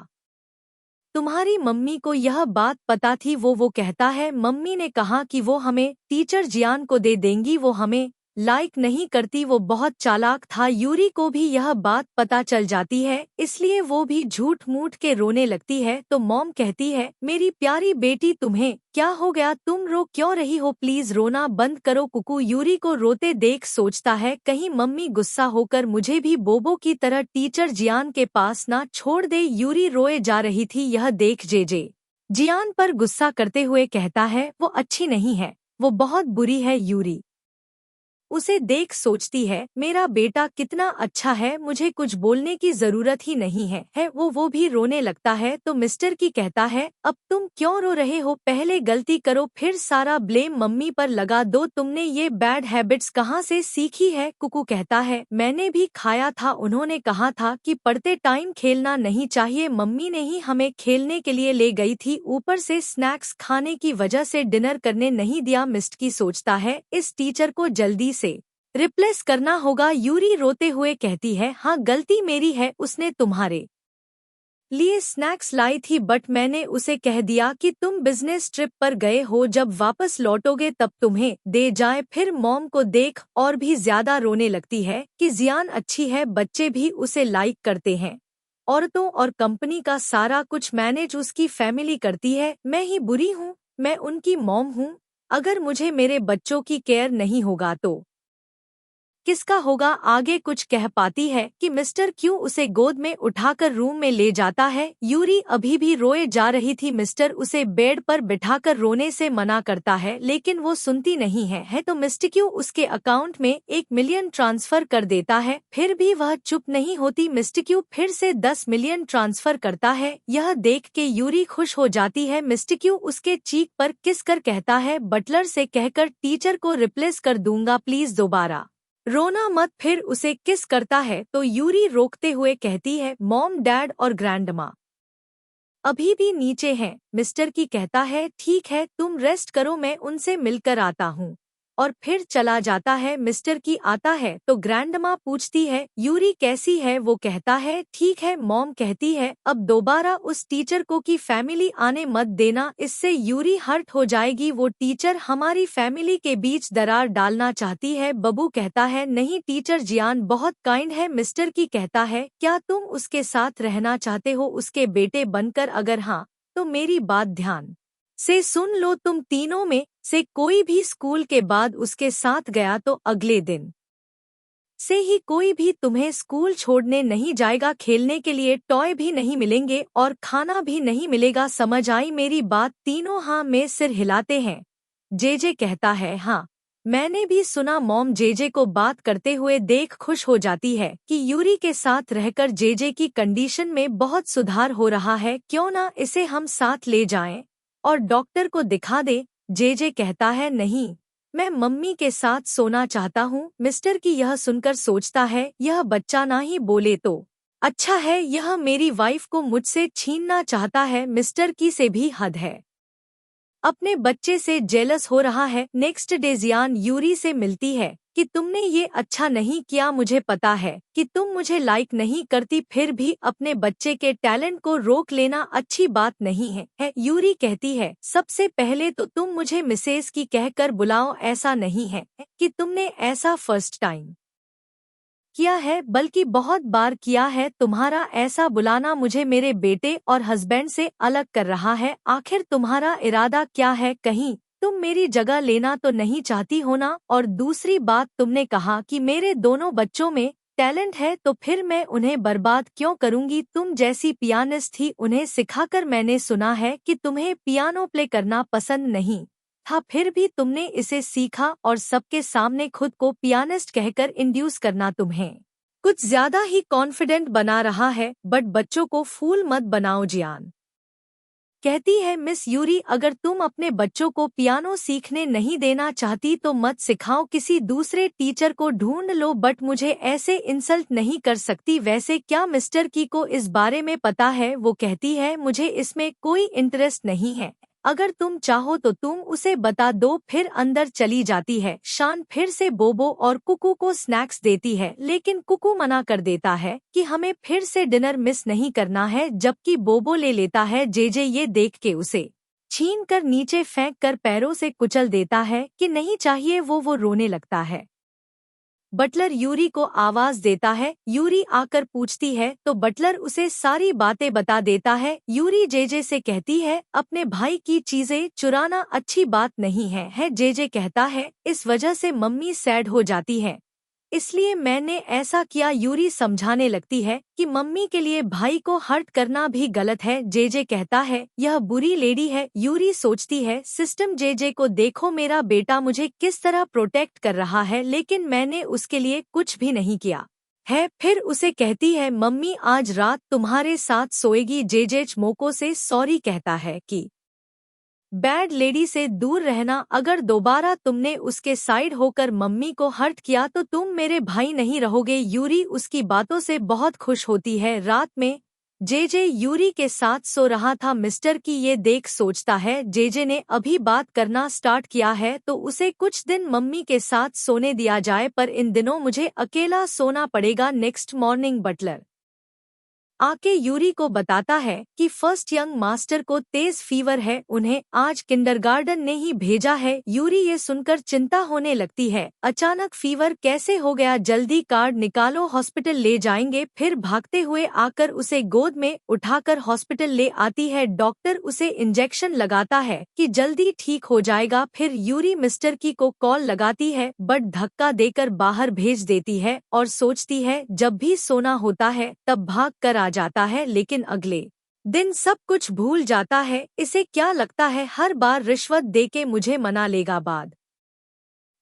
तुम्हारी मम्मी को यह बात पता थी। वो कहता है मम्मी ने कहा कि वो हमें टीचर जियान को दे देंगी, वो हमें लाइक नहीं करती, वो बहुत चालाक था। यूरी को भी यह बात पता चल जाती है इसलिए वो भी झूठ मूठ के रोने लगती है। तो मॉम कहती है मेरी प्यारी बेटी तुम्हें क्या हो गया, तुम रो क्यों रही हो, प्लीज रोना बंद करो। कुकू यूरी को रोते देख सोचता है कहीं मम्मी गुस्सा होकर मुझे भी बोबो की तरह टीचर जियान के पास ना छोड़ दे। यूरी रोए जा रही थी, यह देख जेजे जियान पर गुस्सा करते हुए कहता है वो अच्छी नहीं है, वो बहुत बुरी है। यूरी उसे देख सोचती है मेरा बेटा कितना अच्छा है, मुझे कुछ बोलने की जरूरत ही नहीं है। वो भी रोने लगता है तो मिस्टर की कहता है अब तुम क्यों रो रहे हो, पहले गलती करो फिर सारा ब्लेम मम्मी पर लगा दो, तुमने ये बैड हैबिट्स कहाँ से सीखी है। कुकू कहता है मैंने भी खाया था, उन्होंने कहा था कि पढ़ते टाइम खेलना नहीं चाहिए, मम्मी ने ही हमें खेलने के लिए ले गई थी, ऊपर से स्नैक्स खाने की वजह से डिनर करने नहीं दिया। मिस्टर की सोचता है इस टीचर को जल्दी से रिप्लेस करना होगा। यूरी रोते हुए कहती है हाँ गलती मेरी है, उसने तुम्हारे लिए स्नैक्स लाई थी बट मैंने उसे कह दिया कि तुम बिजनेस ट्रिप पर गए हो, जब वापस लौटोगे तब तुम्हें दे जाए। फिर मॉम को देख और भी ज्यादा रोने लगती है कि जियान अच्छी है, बच्चे भी उसे लाइक करते हैं, औरतों और कंपनी का सारा कुछ मैनेज उसकी फैमिली करती है, मैं ही बुरी हूँ, मैं उनकी मॉम हूँ, अगर मुझे मेरे बच्चों की केयर नहीं होगा तो किसका होगा। आगे कुछ कह पाती है कि मिस्टर क्यों उसे गोद में उठाकर रूम में ले जाता है। यूरी अभी भी रोए जा रही थी, मिस्टर उसे बेड पर बिठाकर रोने से मना करता है लेकिन वो सुनती नहीं है तो मिस्टर क्यों उसके अकाउंट में 1 मिलियन ट्रांसफर कर देता है, फिर भी वह चुप नहीं होती। मिस्टर क्यों फिर से 10 मिलियन ट्रांसफर करता है, यह देख के यूरी खुश हो जाती है। मिस्टर क्यों उसके चीक पर किस कर कहता है बटलर से कहकर टीचर को रिप्लेस कर दूंगा, प्लीज दोबारा रोना मत। फिर उसे किस करता है तो यूरी रोकते हुए कहती है मॉम डैड और ग्रैंडमा अभी भी नीचे हैं। मिस्टर की कहता है ठीक है तुम रेस्ट करो, मैं उनसे मिलकर आता हूँ, और फिर चला जाता है। मिस्टर की आता है तो ग्रैंडमा पूछती है यूरी कैसी है, वो कहता है ठीक है। मॉम कहती है अब दोबारा उस टीचर को की फैमिली आने मत देना, इससे यूरी हर्ट हो जाएगी, वो टीचर हमारी फैमिली के बीच दरार डालना चाहती है। बबू कहता है नहीं टीचर जियान बहुत काइंड है। मिस्टर की कहता है क्या तुम उसके साथ रहना चाहते हो उसके बेटे बनकर, अगर हाँ तो मेरी बात ध्यान से सुन लो, तुम तीनों में से कोई भी स्कूल के बाद उसके साथ गया तो अगले दिन से ही कोई भी तुम्हें स्कूल छोड़ने नहीं जाएगा, खेलने के लिए टॉय भी नहीं मिलेंगे और खाना भी नहीं मिलेगा, समझ आई मेरी बात। तीनों हाँ में सिर हिलाते हैं। जेजे कहता है हाँ मैंने भी सुना। मॉम जेजे को बात करते हुए देख खुश हो जाती है कि यूरी के साथ रहकर जेजे की कंडीशन में बहुत सुधार हो रहा है, क्यों ना इसे हम साथ ले जाएं और डॉक्टर को दिखा दे। जेजे कहता है नहीं मैं मम्मी के साथ सोना चाहता हूँ। मिस्टर की यह सुनकर सोचता है यह बच्चा ना ही बोले तो अच्छा है, यह मेरी वाइफ को मुझसे छीनना चाहता है, मिस्टर की से भी हद है, अपने बच्चे से जेलस हो रहा है। नेक्स्ट डे जियान यूरी से मिलती है कि तुमने ये अच्छा नहीं किया। मुझे पता है कि तुम मुझे लाइक नहीं करती, फिर भी अपने बच्चे के टैलेंट को रोक लेना अच्छी बात नहीं है। यूरी कहती है, सबसे पहले तो तुम मुझे मिसेस की कहकर बुलाओ। ऐसा नहीं है कि तुमने ऐसा फर्स्ट टाइम किया है, बल्कि बहुत बार किया है। तुम्हारा ऐसा बुलाना मुझे मेरे बेटे और हस्बैंड से अलग कर रहा है। आखिर तुम्हारा इरादा क्या है? कहीं तुम मेरी जगह लेना तो नहीं चाहती हो ना? और दूसरी बात, तुमने कहा कि मेरे दोनों बच्चों में टैलेंट है, तो फिर मैं उन्हें बर्बाद क्यों करूंगी? तुम जैसी पियानिस्ट थी, उन्हें सिखाकर मैंने सुना है कि तुम्हें पियानो प्ले करना पसंद नहीं था, फिर भी तुमने इसे सीखा और सबके सामने खुद को पियानिस्ट कहकर इंड्यूस करना तुम्हें कुछ ज्यादा ही कॉन्फिडेंट बना रहा है। बट बच्चों को फूल मत बनाओ। जियान कहती है, मिस यूरी, अगर तुम अपने बच्चों को पियानो सीखने नहीं देना चाहती तो मत सिखाओ, किसी दूसरे टीचर को ढूंढ लो, बट मुझे ऐसे इंसल्ट नहीं कर सकती। वैसे क्या मिस्टर की को इस बारे में पता है? वो कहती है, मुझे इसमें कोई इंटरेस्ट नहीं है, अगर तुम चाहो तो तुम उसे बता दो। फिर अंदर चली जाती है। शान फिर से बोबो और कुकू को स्नैक्स देती है, लेकिन कुकू मना कर देता है कि हमें फिर से डिनर मिस नहीं करना है, जबकि बोबो ले लेता है। जेजे ये देख के उसे छीन कर नीचे फेंक कर पैरों से कुचल देता है कि नहीं चाहिए। वो रोने लगता है। बटलर यूरी को आवाज देता है। यूरी आकर पूछती है तो बटलर उसे सारी बातें बता देता है। यूरी जेजे से कहती है, अपने भाई की चीजें चुराना अच्छी बात नहीं है। जेजे कहता है, इस वजह से मम्मी सैड हो जाती है, इसलिए मैंने ऐसा किया। यूरी समझाने लगती है कि मम्मी के लिए भाई को हर्ट करना भी गलत है। जेजे कहता है, यह बुरी लेडी है। यूरी सोचती है, सिस्टम। जेजे को देखो, मेरा बेटा मुझे किस तरह प्रोटेक्ट कर रहा है, लेकिन मैंने उसके लिए कुछ भी नहीं किया है। फिर उसे कहती है, मम्मी आज रात तुम्हारे साथ सोएगी। जेजे मोको से सॉरी कहता है कि बैड लेडी से दूर रहना, अगर दोबारा तुमने उसके साइड होकर मम्मी को हर्ट किया तो तुम मेरे भाई नहीं रहोगे। यूरी उसकी बातों से बहुत खुश होती है। रात में जेजे यूरी के साथ सो रहा था। मिस्टर की ये देख सोचता है, जेजे ने अभी बात करना स्टार्ट किया है तो उसे कुछ दिन मम्मी के साथ सोने दिया जाए, पर इन दिनों मुझे अकेला सोना पड़ेगा। नेक्स्ट मॉर्निंग बटलर आके यूरी को बताता है कि फर्स्ट यंग मास्टर को तेज फीवर है, उन्हें आज किंडरगार्टन ने ही भेजा है। यूरी ये सुनकर चिंता होने लगती है। अचानक फीवर कैसे हो गया? जल्दी कार्ड निकालो, हॉस्पिटल ले जाएंगे। फिर भागते हुए आकर उसे गोद में उठाकर हॉस्पिटल ले आती है। डॉक्टर उसे इंजेक्शन लगाता है कि जल्दी ठीक हो जाएगा। फिर यूरी मिस्टर की को कॉल लगाती है, बट धक्का देकर बाहर भेज देती है और सोचती है, जब भी सोना होता है तब भाग कर आ जाता है, लेकिन अगले दिन सब कुछ भूल जाता है। इसे क्या लगता है, हर बार रिश्वत देके मुझे मना लेगा। बाद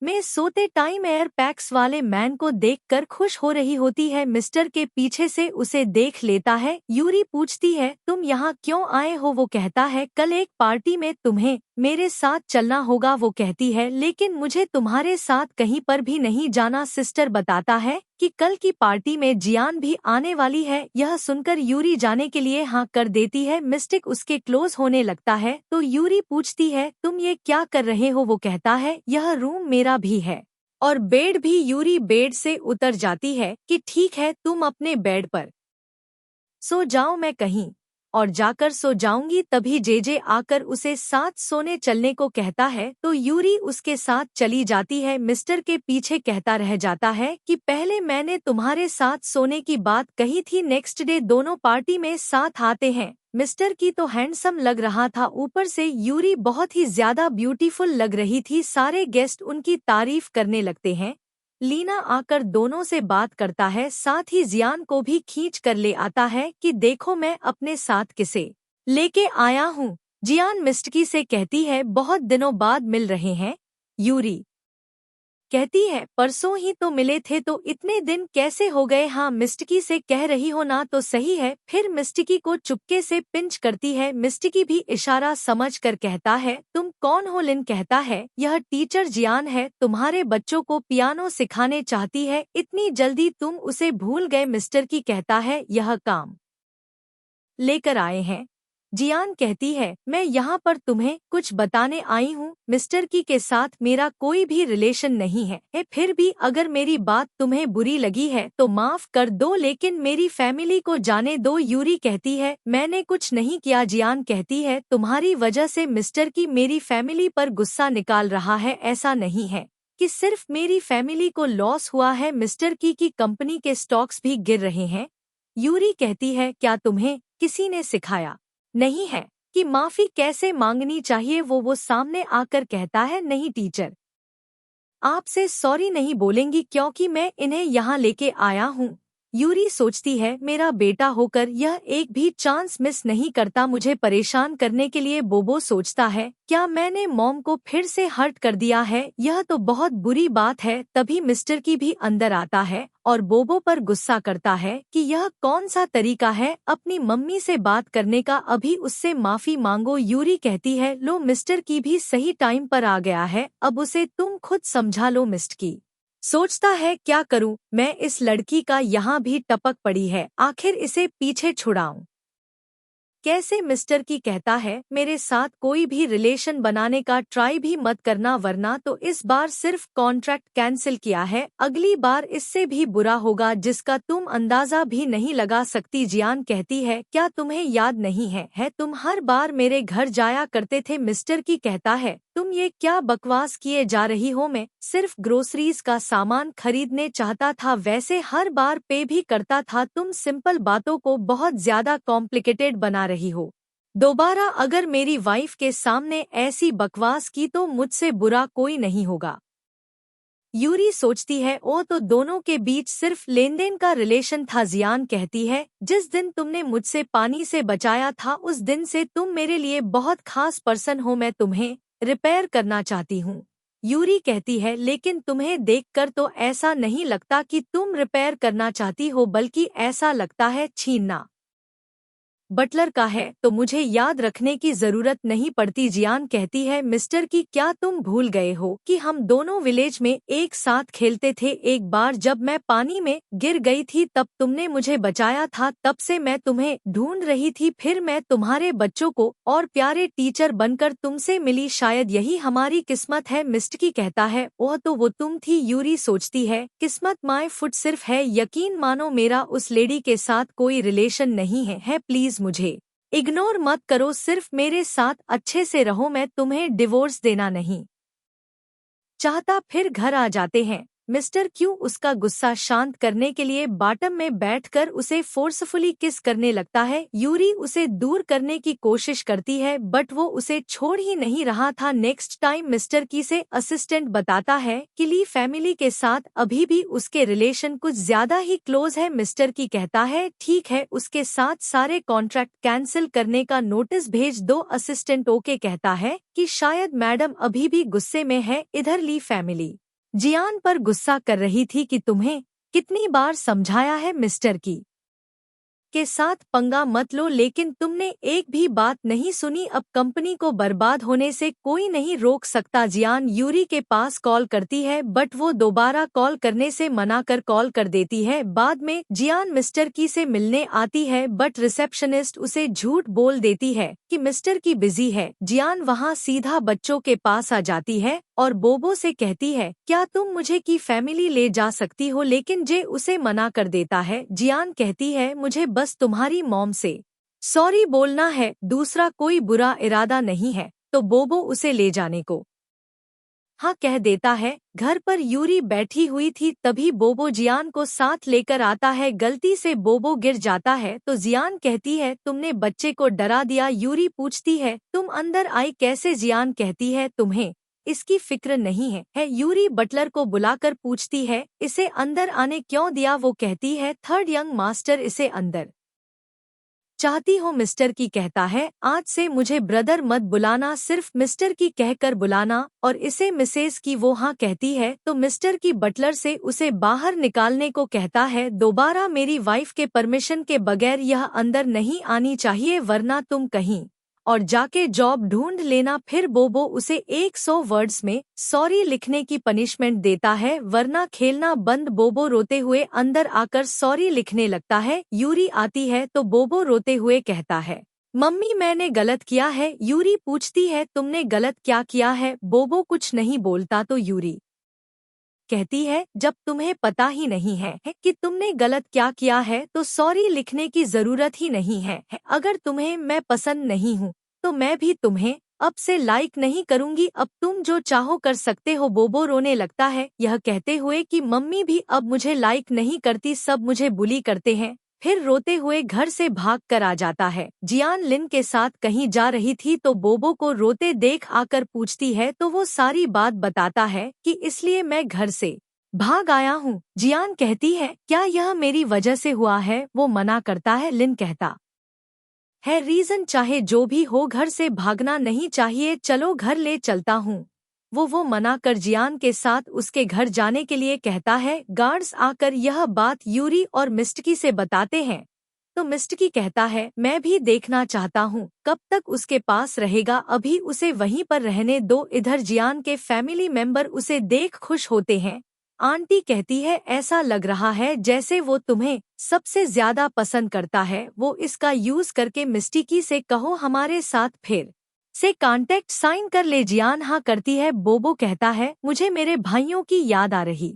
में सोते टाइम एयर पैक्स वाले मैन को देखकर खुश हो रही होती है। मिस्टर के पीछे से उसे देख लेता है। यूरी पूछती है, तुम यहाँ क्यों आए हो? वो कहता है, कल एक पार्टी में तुम्हें मेरे साथ चलना होगा। वो कहती है, लेकिन मुझे तुम्हारे साथ कहीं पर भी नहीं जाना। सिस्टर बताता है कि कल की पार्टी में जियान भी आने वाली है। यह सुनकर यूरी जाने के लिए हाँ कर देती है। मिस्टिक उसके क्लोज होने लगता है तो यूरी पूछती है, तुम ये क्या कर रहे हो? वो कहता है, यह रूम मेरा भी है और बेड भी। यूरी बेड से उतर जाती है कि ठीक है, तुम अपने बेड पर सो जाओ, मैं कहीं और जाकर सो जाऊंगी। तभी जेजे आकर उसे साथ सोने चलने को कहता है तो यूरी उसके साथ चली जाती है। मिस्टर के पीछे कहता रह जाता है कि पहले मैंने तुम्हारे साथ सोने की बात कही थी। नेक्स्ट डे दोनों पार्टी में साथ आते हैं। मिस्टर की तो हैंडसम लग रहा था, ऊपर से यूरी बहुत ही ज्यादा ब्यूटीफुल लग रही थी। सारे गेस्ट उनकी तारीफ करने लगते हैं। लीना आकर दोनों से बात करता है, साथ ही जियान को भी खींच कर ले आता है कि देखो मैं अपने साथ किसे लेके आया हूँ। जियान मिस्टकी से कहती है, बहुत दिनों बाद मिल रहे हैं। यूरी कहती है, परसों ही तो मिले थे, तो इतने दिन कैसे हो गए? हाँ, मिस्टकी से कह रही हो ना, तो सही है। फिर मिस्टकी को चुपके से पिंच करती है। मिस्टकी भी इशारा समझ कर कहता है, तुम कौन हो? लिन कहता है, यह टीचर जियान है, तुम्हारे बच्चों को पियानो सिखाने चाहती है। इतनी जल्दी तुम उसे भूल गए? मिस्टर की कहता है, यह काम लेकर आए हैं जियान कहती है, मैं यहाँ पर तुम्हें कुछ बताने आई हूँ। मिस्टर की के साथ मेरा कोई भी रिलेशन नहीं है। फिर भी अगर मेरी बात तुम्हें बुरी लगी है तो माफ कर दो, लेकिन मेरी फैमिली को जाने दो। यूरी कहती है, मैंने कुछ नहीं किया। जियान कहती है, तुम्हारी वजह से मिस्टर की मेरी फैमिली पर गुस्सा निकाल रहा है। ऐसा नहीं है कि सिर्फ मेरी फैमिली को लॉस हुआ है, मिस्टर की कंपनी के स्टॉक्स भी गिर रहे हैं। यूरी कहती है, क्या तुम्हें किसी ने सिखाया नहीं है कि माफी कैसे मांगनी चाहिए? वो सामने आकर कहता है, नहीं टीचर, आपसे सॉरी नहीं बोलेंगी क्योंकि मैं इन्हें यहाँ लेके आया हूँ। यूरी सोचती है, मेरा बेटा होकर यह एक भी चांस मिस नहीं करता मुझे परेशान करने के लिए। बोबो सोचता है, क्या मैंने मॉम को फिर से हर्ट कर दिया है? यह तो बहुत बुरी बात है। तभी मिस्टर की भी अंदर आता है और बोबो पर गुस्सा करता है कि यह कौन सा तरीका है अपनी मम्मी से बात करने का, अभी उससे माफी मांगो। यूरी कहती है, लो मिस्टर की भी सही टाइम पर आ गया है, अब उसे तुम खुद समझा लो। मिस्टर की सोचता है, क्या करूं मैं, इस लड़की का यहाँ भी टपक पड़ी है, आखिर इसे पीछे छुड़ाऊं कैसे? मिस्टर की कहता है, मेरे साथ कोई भी रिलेशन बनाने का ट्राई भी मत करना, वरना तो इस बार सिर्फ कॉन्ट्रैक्ट कैंसिल किया है, अगली बार इससे भी बुरा होगा जिसका तुम अंदाजा भी नहीं लगा सकती। जियान कहती है, क्या तुम्हें याद नहीं है तुम हर बार मेरे घर जाया करते थे? मिस्टर की कहता है, तुम ये क्या बकवास किए जा रही हो, मैं सिर्फ ग्रोसरीज का सामान खरीदने चाहता था, वैसे हर बार पे भी करता था। तुम सिंपल बातों को बहुत ज्यादा कॉम्प्लिकेटेड बना रही हो। दोबारा अगर मेरी वाइफ के सामने ऐसी बकवास की तो मुझसे बुरा कोई नहीं होगा। यूरी सोचती है, ओ तो दोनों के बीच सिर्फ लेनदेन का रिलेशन था। जियान कहती है, जिस दिन तुमने मुझसे पानी से बचाया था उस दिन से तुम मेरे लिए बहुत खास पर्सन हो, मैं तुम्हें रिपेयर करना चाहती हूँ। यूरी कहती है, लेकिन तुम्हें देखकर तो ऐसा नहीं लगता कि तुम रिपेयर करना चाहती हो, बल्कि ऐसा लगता है छीनना बटलर का है, तो मुझे याद रखने की जरूरत नहीं पड़ती। जियान कहती है, मिस्टर की क्या तुम भूल गए हो कि हम दोनों विलेज में एक साथ खेलते थे? एक बार जब मैं पानी में गिर गई थी तब तुमने मुझे बचाया था, तब से मैं तुम्हें ढूंढ रही थी, फिर मैं तुम्हारे बच्चों को और प्यारे टीचर बनकर तुमसे मिली, शायद यही हमारी किस्मत है। मिस्टर की कहता है, ओह तो वो तुम थी। यूरी सोचती है, किस्मत माय फुट सिर्फ है, यकीन मानो मेरा उस लेडी के साथ कोई रिलेशन नहीं है प्लीज मुझे इग्नोर मत करो, सिर्फ मेरे साथ अच्छे से रहो, मैं तुम्हें डिवोर्स देना नहीं चाहता। फिर घर आ जाते हैं। मिस्टर क्यू उसका गुस्सा शांत करने के लिए बॉटम में बैठकर उसे फोर्सफुली किस करने लगता है। यूरी उसे दूर करने की कोशिश करती है बट वो उसे छोड़ ही नहीं रहा था। नेक्स्ट टाइम मिस्टर की से असिस्टेंट बताता है कि ली फैमिली के साथ अभी भी उसके रिलेशन कुछ ज्यादा ही क्लोज है। मिस्टर की कहता है, ठीक है, उसके साथ सारे कॉन्ट्रैक्ट कैंसिल करने का नोटिस भेज दो। असिस्टेंट ओके कहता है कि शायद मैडम अभी भी गुस्से में है। इधर ली फैमिली जियान पर गुस्सा कर रही थी कि तुम्हें कितनी बार समझाया है मिस्टर की के साथ पंगा मत लो, लेकिन तुमने एक भी बात नहीं सुनी। अब कंपनी को बर्बाद होने से कोई नहीं रोक सकता। जियान यूरी के पास कॉल करती है बट वो दोबारा कॉल करने से मना कर कॉल कर देती है। बाद में जियान मिस्टर की से मिलने आती है बट रिसेप्शनिस्ट उसे झूठ बोल देती है कि मिस्टर की बिजी है। जियान वहाँ सीधा बच्चों के पास आ जाती है और बोबो से कहती है, क्या तुम मुझे की फैमिली ले जा सकती हो, लेकिन जे उसे मना कर देता है। जियान कहती है, मुझे बस तुम्हारी मॉम से सॉरी बोलना है, दूसरा कोई बुरा इरादा नहीं है। तो बोबो उसे ले जाने को हाँ कह देता है। घर पर यूरी बैठी हुई थी, तभी बोबो जियान को साथ लेकर आता है। गलती से बोबो गिर जाता है तो जियान कहती है, तुमने बच्चे को डरा दिया। यूरी पूछती है, तुम अंदर आई कैसे? जियान कहती है, तुम्हें इसकी फिक्र नहीं है। यूरी बटलर को बुलाकर पूछती है, इसे अंदर आने क्यों दिया? वो कहती है, थर्ड यंग मास्टर इसे अंदर चाहती हो। मिस्टर की कहता है, आज से मुझे ब्रदर मत बुलाना, सिर्फ मिस्टर की कहकर बुलाना, और इसे मिसेज की। वो हाँ कहती है तो मिस्टर की बटलर से उसे बाहर निकालने को कहता है। दोबारा मेरी वाइफ के परमिशन के बगैर यह अंदर नहीं आनी चाहिए, वरना तुम कहीं और जाके जॉब ढूंढ लेना। फिर बोबो उसे 100 वर्ड्स में सॉरी लिखने की पनिशमेंट देता है, वरना खेलना बंद। बोबो रोते हुए अंदर आकर सॉरी लिखने लगता है। यूरी आती है तो बोबो रोते हुए कहता है, मम्मी मैंने गलत किया है, यूरी पूछती है। तुमने गलत क्या किया है? बोबो कुछ नहीं बोलता तो यूरी कहती है, जब तुम्हें पता ही नहीं है कि तुमने गलत क्या किया है तो सॉरी लिखने की जरूरत ही नहीं है। अगर तुम्हें मैं पसंद नहीं हूँ तो मैं भी तुम्हें अब से लाइक नहीं करूँगी। अब तुम जो चाहो कर सकते हो। बोबो रोने लगता है, यह कहते हुए कि मम्मी भी अब मुझे लाइक नहीं करती, सब मुझे बुली करते हैं। फिर रोते हुए घर से भाग कर आ जाता है। जियान लिन के साथ कहीं जा रही थी तो बोबो को रोते देख आकर पूछती है तो वो सारी बात बताता है कि इसलिए मैं घर से भाग आया हूँ। जियान कहती है, क्या यह मेरी वजह से हुआ है? वो मना करता है। लिन कहता है, रीजन चाहे जो भी हो घर से भागना नहीं चाहिए, चलो घर ले चलता हूँ। वो मना कर जियान के साथ उसके घर जाने के लिए कहता है। गार्ड्स आकर यह बात यूरी और मिस्टकी से बताते हैं तो मिस्टकी कहता है, मैं भी देखना चाहता हूँ कब तक उसके पास रहेगा, अभी उसे वहीं पर रहने दो। इधर जियान के फैमिली मेंबर उसे देख खुश होते हैं। आंटी कहती है, ऐसा लग रहा है जैसे वो तुम्हें सबसे ज्यादा पसंद करता है। वो इसका यूज करके मिस्टिकी से कहो हमारे साथ फिर से कांटेक्ट साइन कर ले। जियान हाँ करती है। बोबो कहता है, मुझे मेरे भाइयों की याद आ रही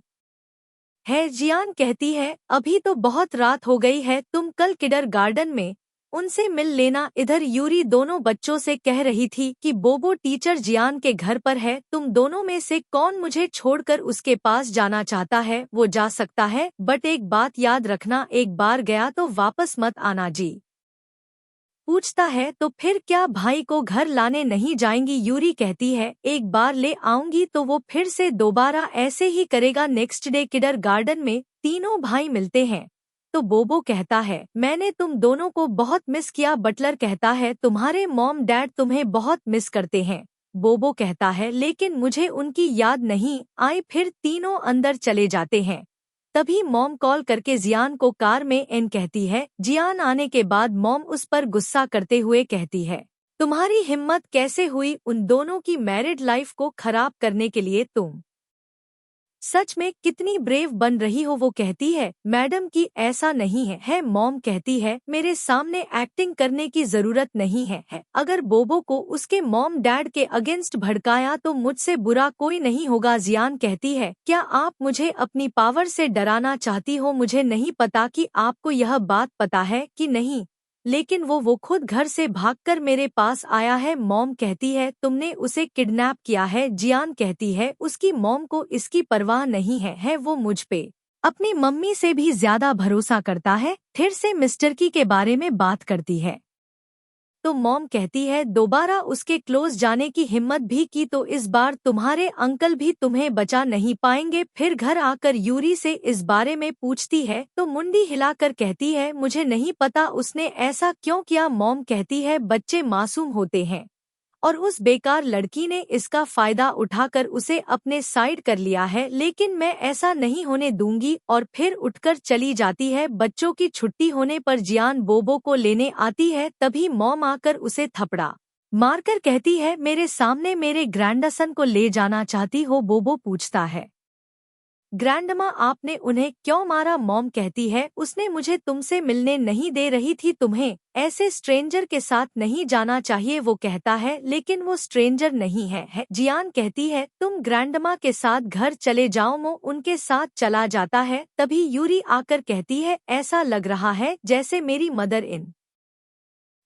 है। जियान कहती है, अभी तो बहुत रात हो गई है, तुम कल किडर गार्डन में उनसे मिल लेना। इधर यूरी दोनों बच्चों से कह रही थी कि बोबो टीचर जियान के घर पर है, तुम दोनों में से कौन मुझे छोड़कर उसके पास जाना चाहता है? वो जा सकता है, बट एक बात याद रखना, एक बार गया तो वापस मत आना। जी पूछता है, तो फिर क्या भाई को घर लाने नहीं जाएंगी? यूरी कहती है, एक बार ले आऊंगी तो वो फिर से दोबारा ऐसे ही करेगा। नेक्स्ट डे किडर गार्डन में तीनों भाई मिलते हैं तो बोबो कहता है, मैंने तुम दोनों को बहुत मिस किया। बटलर कहता है, तुम्हारे मॉम डैड तुम्हें बहुत मिस करते हैं। बोबो कहता है, लेकिन मुझे उनकी याद नहीं आई। फिर तीनों अंदर चले जाते हैं। तभी मॉम कॉल करके जियान को कार में एन कहती है। जियान आने के बाद मॉम उस पर गुस्सा करते हुए कहती है, तुम्हारी हिम्मत कैसे हुई उन दोनों की मैरिड लाइफ को खराब करने के लिए? तुम सच में कितनी ब्रेव बन रही हो। वो कहती है, मैडम की ऐसा नहीं है। मॉम कहती है, मेरे सामने एक्टिंग करने की जरूरत नहीं है। अगर बोबो को उसके मॉम डैड के अगेंस्ट भड़काया तो मुझसे बुरा कोई नहीं होगा। जियान कहती है, क्या आप मुझे अपनी पावर से डराना चाहती हो? मुझे नहीं पता कि आपको यह बात पता है कि नहीं, लेकिन वो खुद घर से भागकर मेरे पास आया है। मॉम कहती है, तुमने उसे किडनैप किया है? जियान कहती है, उसकी मॉम को इसकी परवाह नहीं है, वो मुझ पे अपनी मम्मी से भी ज्यादा भरोसा करता है। फिर से मिस्टर की के बारे में बात करती है तो मॉम कहती है, दोबारा उसके क्लोज जाने की हिम्मत भी की तो इस बार तुम्हारे अंकल भी तुम्हें बचा नहीं पाएंगे। फिर घर आकर यूरी से इस बारे में पूछती है तो मुंडी हिलाकर कहती है, मुझे नहीं पता उसने ऐसा क्यों किया। मॉम कहती है, बच्चे मासूम होते हैं और उस बेकार लड़की ने इसका फायदा उठाकर उसे अपने साइड कर लिया है, लेकिन मैं ऐसा नहीं होने दूंगी। और फिर उठकर चली जाती है। बच्चों की छुट्टी होने पर जियान बोबो को लेने आती है, तभी मॉम आकर उसे थपड़ा मारकर कहती है, मेरे सामने मेरे ग्रैंडसन को ले जाना चाहती हो? बोबो पूछता है, ग्रैंडमा आपने उन्हें क्यों मारा? मॉम कहती है, उसने मुझे तुमसे मिलने नहीं दे रही थी, तुम्हें ऐसे स्ट्रेंजर के साथ नहीं जाना चाहिए। वो कहता है, लेकिन वो स्ट्रेंजर नहीं है। जियान कहती है, तुम ग्रैंडमा के साथ घर चले जाओ। मो उनके साथ चला जाता है। तभी यूरी आकर कहती है, ऐसा लग रहा है जैसे मेरी मदर इन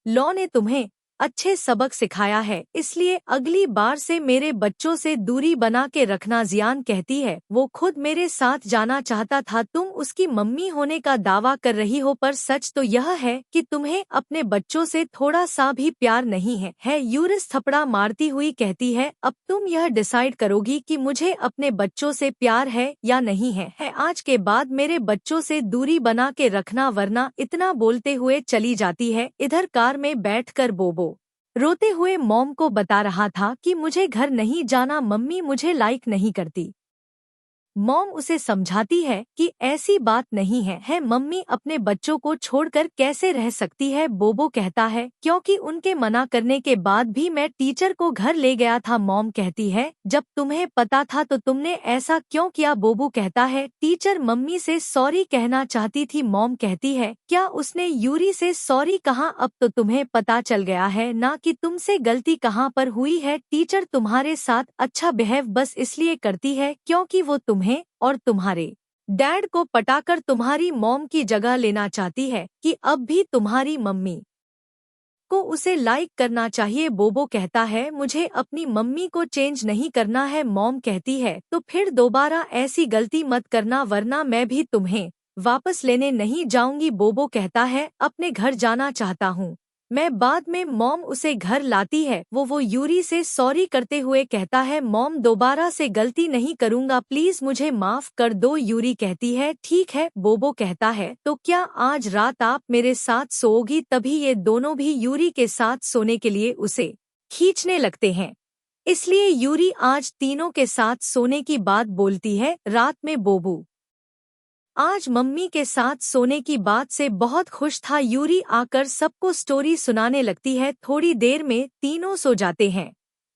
लॉ ने तुम्हें अच्छे सबक सिखाया है, इसलिए अगली बार से मेरे बच्चों से दूरी बना के रखना। जियान कहती है, वो खुद मेरे साथ जाना चाहता था। तुम उसकी मम्मी होने का दावा कर रही हो, पर सच तो यह है कि तुम्हें अपने बच्चों से थोड़ा सा भी प्यार नहीं है। यूरिस थपड़ा मारती हुई कहती है, अब तुम यह डिसाइड करोगी कि मुझे अपने बच्चों से प्यार है या नहीं है। आज के बाद मेरे बच्चों से दूरी बना के रखना, वरना। इतना बोलते हुए चली जाती है। इधर कार में बैठकर बोबो रोते हुए मॉम को बता रहा था कि मुझे घर नहीं जाना, मम्मी मुझे लाइक नहीं करती। मॉम उसे समझाती है कि ऐसी बात नहीं है मम्मी अपने बच्चों को छोड़कर कैसे रह सकती है। बोबो कहता है क्योंकि उनके मना करने के बाद भी मैं टीचर को घर ले गया था। मॉम कहती है जब तुम्हें पता था तो तुमने ऐसा क्यों किया। बोबो कहता है टीचर मम्मी से सॉरी कहना चाहती थी। मॉम कहती है क्या उसने यूरी से सॉरी कहा? अब तो तुम्हें पता चल गया है ना कि तुमसे गलती कहाँ पर हुई है। टीचर तुम्हारे साथ अच्छा बिहेव बस इसलिए करती है क्योंकि वो तुम्हें और तुम्हारे डैड को पटाकर तुम्हारी मॉम की जगह लेना चाहती है कि अब भी तुम्हारी मम्मी को उसे लाइक करना चाहिए। बोबो कहता है मुझे अपनी मम्मी को चेंज नहीं करना है। मॉम कहती है तो फिर दोबारा ऐसी गलती मत करना वरना मैं भी तुम्हें वापस लेने नहीं जाऊंगी। बोबो कहता है अपने घर जाना चाहता हूँ मैं बाद में। मॉम उसे घर लाती है। वो यूरी से सॉरी करते हुए कहता है मॉम दोबारा से गलती नहीं करूंगा प्लीज मुझे माफ कर दो। यूरी कहती है ठीक है। बोबो कहता है तो क्या आज रात आप मेरे साथ सोओगी? तभी ये दोनों भी यूरी के साथ सोने के लिए उसे खींचने लगते हैं। इसलिए यूरी आज तीनों के साथ सोने की बात बोलती है। रात में बोबो आज मम्मी के साथ सोने की बात से बहुत खुश था। यूरी आकर सबको स्टोरी सुनाने लगती है। थोड़ी देर में तीनों सो जाते हैं।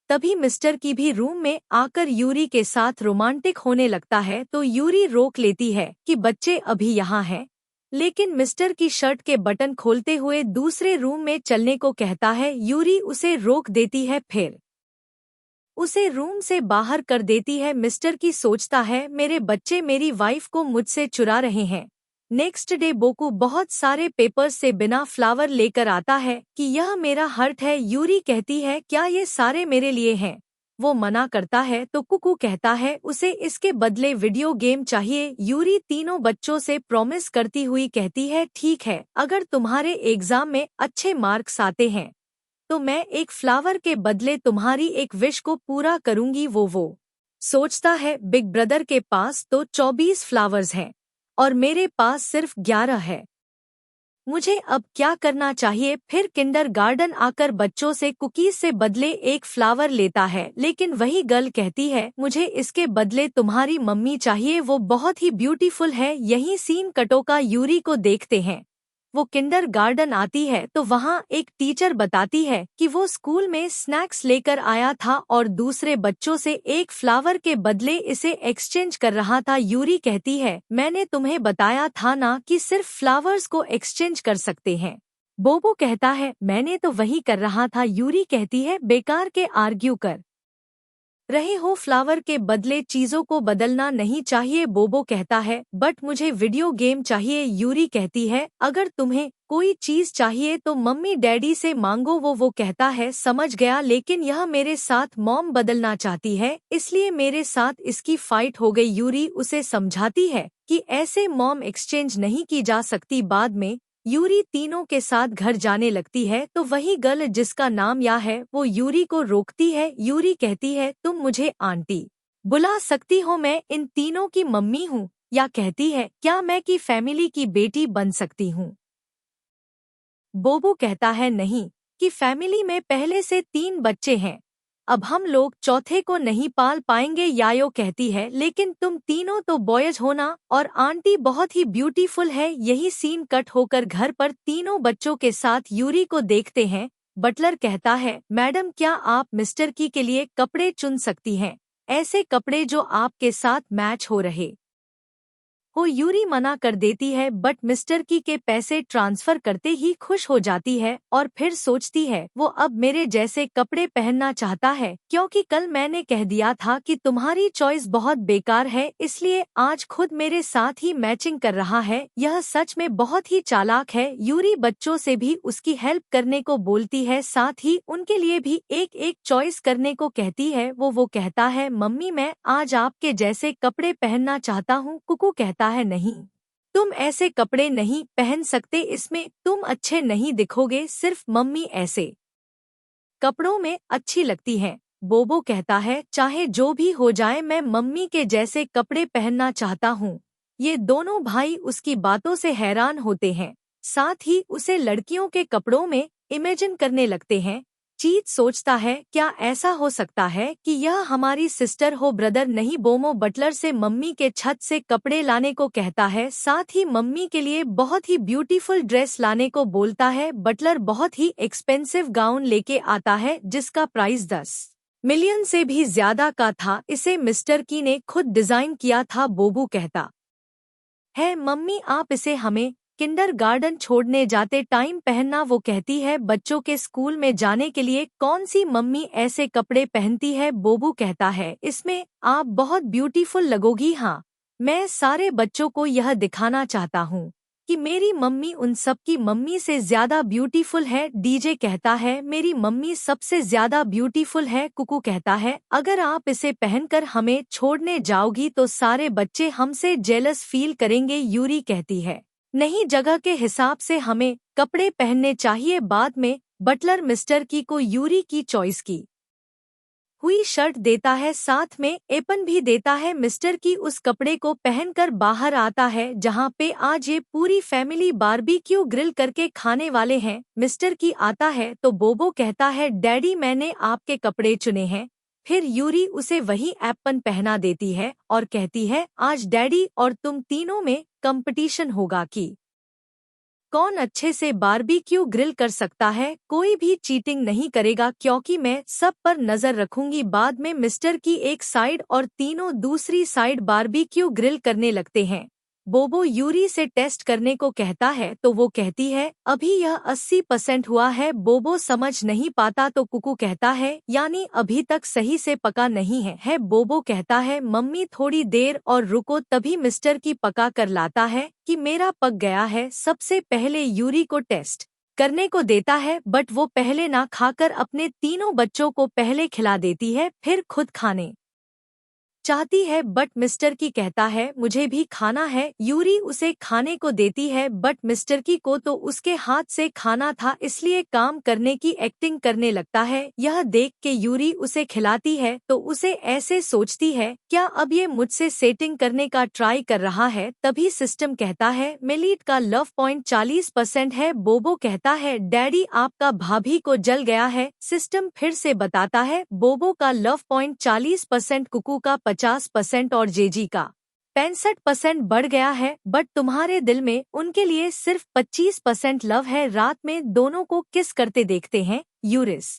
तभी मिस्टर की भी रूम में आकर यूरी के साथ रोमांटिक होने लगता है तो यूरी रोक लेती है कि बच्चे अभी यहाँ हैं। लेकिन मिस्टर की शर्ट के बटन खोलते हुए दूसरे रूम में चलने को कहता है। यूरी उसे रोक देती है फिर उसे रूम से बाहर कर देती है। मिस्टर की सोचता है मेरे बच्चे मेरी वाइफ को मुझसे चुरा रहे हैं। नेक्स्ट डे बोकू बहुत सारे पेपर्स से बिना फ्लावर लेकर आता है कि यह मेरा हर्ट है। यूरी कहती है क्या ये सारे मेरे लिए हैं? वो मना करता है तो कुकू कहता है उसे इसके बदले वीडियो गेम चाहिए। यूरी तीनों बच्चों से प्रॉमिस करती हुई कहती है ठीक है अगर तुम्हारे एग्जाम में अच्छे मार्क्स आते हैं तो मैं एक फ्लावर के बदले तुम्हारी एक विश को पूरा करूंगी। वो सोचता है बिग ब्रदर के पास तो 24 फ्लावर्स हैं और मेरे पास सिर्फ 11 है। मुझे अब क्या करना चाहिए? फिर किंडरगार्टन आकर बच्चों से कुकीज से बदले एक फ्लावर लेता है लेकिन वही गर्ल कहती है मुझे इसके बदले तुम्हारी मम्मी चाहिए। वो बहुत ही ब्यूटीफुल है। यही सीन कटोका यूरी को देखते हैं। वो किंडरगार्टन आती है तो वहाँ एक टीचर बताती है कि वो स्कूल में स्नैक्स लेकर आया था और दूसरे बच्चों से एक फ्लावर के बदले इसे एक्सचेंज कर रहा था। यूरी कहती है मैंने तुम्हें बताया था ना कि सिर्फ फ्लावर्स को एक्सचेंज कर सकते हैं। बोबो कहता है मैंने तो वही कर रहा था। यूरी कहती है बेकार के आर्ग्यू कर रहे हो, फ्लावर के बदले चीजों को बदलना नहीं चाहिए। बोबो कहता है बट मुझे वीडियो गेम चाहिए। यूरी कहती है अगर तुम्हें कोई चीज चाहिए तो मम्मी डैडी से मांगो। वो कहता है समझ गया लेकिन यह मेरे साथ मॉम बदलना चाहती है इसलिए मेरे साथ इसकी फाइट हो गई। यूरी उसे समझाती है कि ऐसे मॉम एक्सचेंज नहीं की जा सकती। बाद में यूरी तीनों के साथ घर जाने लगती है तो वही गर्ल जिसका नाम या है वो यूरी को रोकती है। यूरी कहती है तुम मुझे आंटी बुला सकती हो मैं इन तीनों की मम्मी हूँ। या कहती है क्या मैं की फैमिली की बेटी बन सकती हूँ? बोबो कहता है नहीं कि फैमिली में पहले से 3 बच्चे हैं अब हम लोग चौथे को नहीं पाल पाएंगे। यायो कहती है लेकिन तुम तीनों तो बॉयज हो ना और आंटी बहुत ही ब्यूटीफुल है। यही सीन कट होकर घर पर तीनों बच्चों के साथ यूरी को देखते हैं। बटलर कहता है मैडम क्या आप मिस्टर की के लिए कपड़े चुन सकती हैं? ऐसे कपड़े जो आपके साथ मैच हो रहे को यूरी मना कर देती है बट मिस्टर की के पैसे ट्रांसफर करते ही खुश हो जाती है और फिर सोचती है वो अब मेरे जैसे कपड़े पहनना चाहता है क्योंकि कल मैंने कह दिया था कि तुम्हारी चॉइस बहुत बेकार है इसलिए आज खुद मेरे साथ ही मैचिंग कर रहा है। यह सच में बहुत ही चालाक है। यूरी बच्चों से भी उसकी हेल्प करने को बोलती है साथ ही उनके लिए भी एक एक चॉइस करने को कहती है। वो कहता है मम्मी मैं आज आपके जैसे कपड़े पहनना चाहता हूँ। कुकू कहता है नहीं तुम ऐसे कपड़े नहीं पहन सकते इसमें तुम अच्छे नहीं दिखोगे सिर्फ मम्मी ऐसे कपड़ों में अच्छी लगती हैं। बोबो कहता है चाहे जो भी हो जाए मैं मम्मी के जैसे कपड़े पहनना चाहता हूँ। ये दोनों भाई उसकी बातों से हैरान होते हैं साथ ही उसे लड़कियों के कपड़ों में इमेजिन करने लगते हैं। चीत सोचता है क्या ऐसा हो सकता है कि यह हमारी सिस्टर हो ब्रदर नहीं। बोमो बटलर से मम्मी के छत से कपड़े लाने को कहता है, साथ ही मम्मी के लिए बहुत ही ब्यूटीफुल ड्रेस लाने को बोलता है। बटलर बहुत ही एक्सपेंसिव गाउन लेके आता है जिसका प्राइस 10 मिलियन से भी ज्यादा का था। इसे मिस्टर की ने खुद डिजाइन किया था। बोबू कहता है मम्मी आप इसे हमें किंडरगार्टन छोड़ने जाते टाइम पहनना। वो कहती है बच्चों के स्कूल में जाने के लिए कौन सी मम्मी ऐसे कपड़े पहनती है। बोबू कहता है इसमें आप बहुत ब्यूटीफुल लगोगी। हाँ, मैं सारे बच्चों को यह दिखाना चाहता हूँ कि मेरी मम्मी उन सब की मम्मी से ज्यादा ब्यूटीफुल है। डीजे कहता है मेरी मम्मी सबसे ज्यादा ब्यूटीफुल है। कुकू कहता है अगर आप इसे पहनकर हमें छोड़ने जाओगी तो सारे बच्चे हमसे जेलस फील करेंगे। यूरी कहती है नहीं, जगह के हिसाब से हमें कपड़े पहनने चाहिए। बाद में बटलर मिस्टर की को यूरी की चॉइस की हुई शर्ट देता है, साथ में एपन भी देता है। मिस्टर की उस कपड़े को पहनकर बाहर आता है जहां पे आज ये पूरी फैमिली बारबेक्यू ग्रिल करके खाने वाले हैं। मिस्टर की आता है तो बोबो कहता है डैडी मैंने आपके कपड़े चुने हैं। फिर यूरी उसे वही एपन पहना देती है और कहती है आज डैडी और तुम तीनों में कंपटीशन होगा कि कौन अच्छे से बारबेक्यू ग्रिल कर सकता है। कोई भी चीटिंग नहीं करेगा क्योंकि मैं सब पर नजर रखूंगी। बाद में मिस्टर की एक साइड और तीनों दूसरी साइड बारबेक्यू ग्रिल करने लगते हैं। बोबो यूरी से टेस्ट करने को कहता है तो वो कहती है अभी यह 80% हुआ है। बोबो समझ नहीं पाता तो कुकू कहता है यानी अभी तक सही से पका नहीं है। बोबो कहता है मम्मी थोड़ी देर और रुको। तभी मिस्टर की पका कर लाता है कि मेरा पक गया है। सबसे पहले यूरी को टेस्ट करने को देता है बट वो पहले ना खाकर अपने तीनों बच्चों को पहले खिला देती है, फिर खुद खाने चाहती है बट मिस्टर की कहता है मुझे भी खाना है। यूरी उसे खाने को देती है बट मिस्टर की को तो उसके हाथ से खाना था इसलिए काम करने की एक्टिंग करने लगता है। यह देख के यूरी उसे खिलाती है तो उसे ऐसे सोचती है क्या अब ये मुझसे सेटिंग करने का ट्राई कर रहा है। तभी सिस्टम कहता है मेलिट का लव पॉइंट 40% है। बोबो कहता है डैडी आपका भाभी को जल गया है। सिस्टम फिर से बताता है बोबो का लव पॉइंट 40%, कुकू का 50% और जेजी का 65% बढ़ गया है बट तुम्हारे दिल में उनके लिए सिर्फ 25% लव है। रात में दोनों को किस करते देखते हैं। यूरिस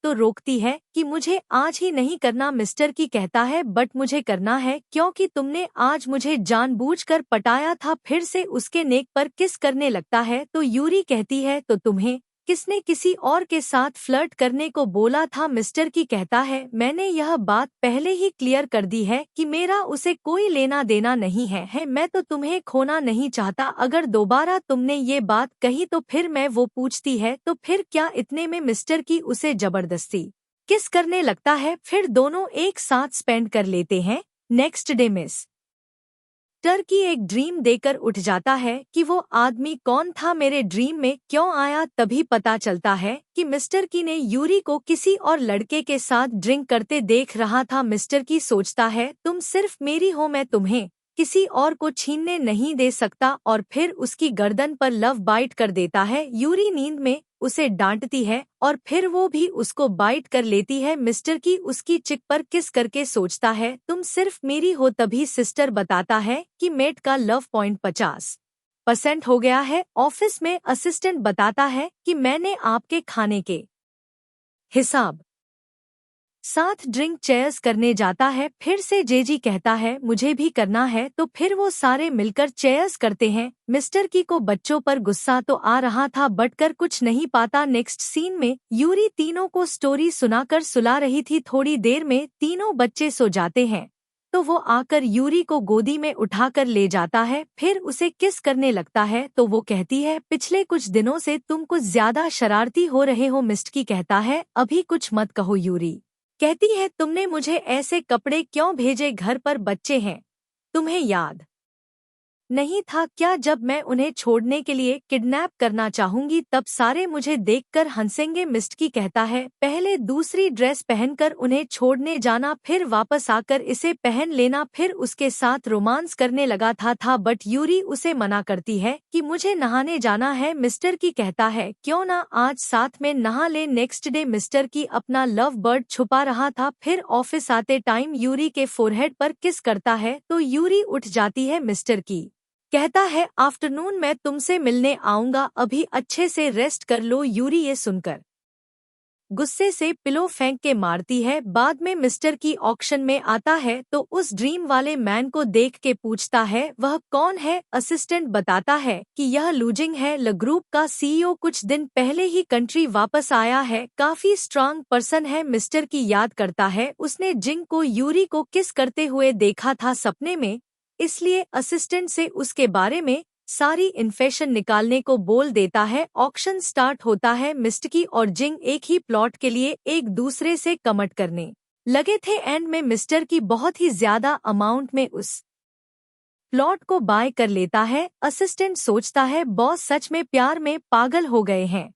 तो रोकती है कि मुझे आज ही नहीं करना। मिस्टर की कहता है बट मुझे करना है क्योंकि तुमने आज मुझे जानबूझकर पटाया था। फिर से उसके नेक पर किस करने लगता है तो यूरी कहती है तो तुम्हें किसने किसी और के साथ फ्लर्ट करने को बोला था। मिस्टर की कहता है मैंने यह बात पहले ही क्लियर कर दी है कि मेरा उसे कोई लेना देना नहीं है। मैं तो तुम्हें खोना नहीं चाहता। अगर दोबारा तुमने ये बात कही तो फिर मैं वो पूछती है तो फिर क्या। इतने में मिस्टर की उसे जबरदस्ती किस करने लगता है। फिर दोनों एक साथ स्पेंड कर लेते हैं। नेक्स्ट डे मिस टर्की एक ड्रीम देकर उठ जाता है कि वो आदमी कौन था, मेरे ड्रीम में क्यों आया। तभी पता चलता है कि मिस्टर की ने यूरी को किसी और लड़के के साथ ड्रिंक करते देख रहा था। मिस्टर की सोचता है तुम सिर्फ मेरी हो, मैं तुम्हें किसी और को छीनने नहीं दे सकता और फिर उसकी गर्दन पर लव बाइट कर देता है। यूरी नींद में उसे डांटती है और फिर वो भी उसको बाइट कर लेती है। मिस्टर की उसकी चिक पर किस करके सोचता है तुम सिर्फ मेरी हो। तभी सिस्टर बताता है कि मेट का लव पॉइंट 50% हो गया है। ऑफिस में असिस्टेंट बताता है कि मैंने आपके खाने के हिसाब साथ ड्रिंक चेयर्स करने जाता है। फिर से जेजी कहता है मुझे भी करना है तो फिर वो सारे मिलकर चेयर्स करते हैं। मिस्टर की को बच्चों पर गुस्सा तो आ रहा था बट कर कुछ नहीं पाता। नेक्स्ट सीन में यूरी तीनों को स्टोरी सुनाकर सुला रही थी। थोड़ी देर में तीनों बच्चे सो जाते हैं तो वो आकर यूरी को गोदी में उठाकर ले जाता है, फिर उसे किस करने लगता है तो वो कहती है पिछले कुछ दिनों से तुम कुछ ज्यादा शरारती हो रहे हो। मिस्ट की कहता है अभी कुछ मत कहो। यूरी कहती है तुमने मुझे ऐसे कपड़े क्यों भेजे, घर पर बच्चे हैं, तुम्हें याद नहीं था क्या? जब मैं उन्हें छोड़ने के लिए किडनैप करना चाहूंगी तब सारे मुझे देखकर हंसेंगे। मिस्टकी कहता है, पहले दूसरी ड्रेस पहनकर उन्हें छोड़ने जाना, फिर वापस आकर इसे पहन लेना, फिर उसके साथ रोमांस करने लगा था बट यूरी उसे मना करती है कि मुझे नहाने जाना है। मिस्टर की कहता है, क्यों ना आज साथ में नहा ले। नेक्स्ट डे मिस्टर की अपना लव बर्ड छुपा रहा था, फिर ऑफिस आते टाइम यूरी के फोरहेड पर किस करता है तो यूरी उठ जाती है। मिस्टर की कहता है, आफ्टरनून मैं तुमसे मिलने आऊंगा, अभी अच्छे से रेस्ट कर लो। यूरी ये सुनकर गुस्से से पिलो फेंक के मारती है। बाद में मिस्टर की ऑक्शन में आता है तो उस ड्रीम वाले मैन को देख के पूछता है वह कौन है। असिस्टेंट बताता है कि यह लूजिंग है, ल ग्रुप का सीईओ, कुछ दिन पहले ही कंट्री वापस आया है, काफी स्ट्रांग पर्सन है। मिस्टर की याद करता है उसने जिंग को यूरी को किस करते हुए देखा था सपने में, इसलिए असिस्टेंट से उसके बारे में सारी इन्फेक्शन निकालने को बोल देता है। ऑक्शन स्टार्ट होता है। मिस्टकी और जिंग एक ही प्लॉट के लिए एक दूसरे से कमट करने लगे थे। एंड में मिस्टर की बहुत ही ज्यादा अमाउंट में उस प्लॉट को बाय कर लेता है। असिस्टेंट सोचता है बॉस सच में प्यार में पागल हो गए हैं,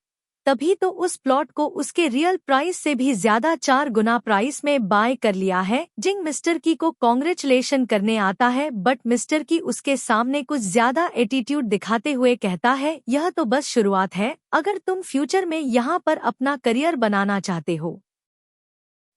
तभी तो उस प्लॉट को उसके रियल प्राइस से भी ज्यादा 4 गुना प्राइस में बाय कर लिया है। जिंग मिस्टर की को कॉन्ग्रेचुलेशन करने आता है बट मिस्टर की उसके सामने कुछ ज्यादा एटीट्यूड दिखाते हुए कहता है, यह तो बस शुरुआत है, अगर तुम फ्यूचर में यहाँ पर अपना करियर बनाना चाहते हो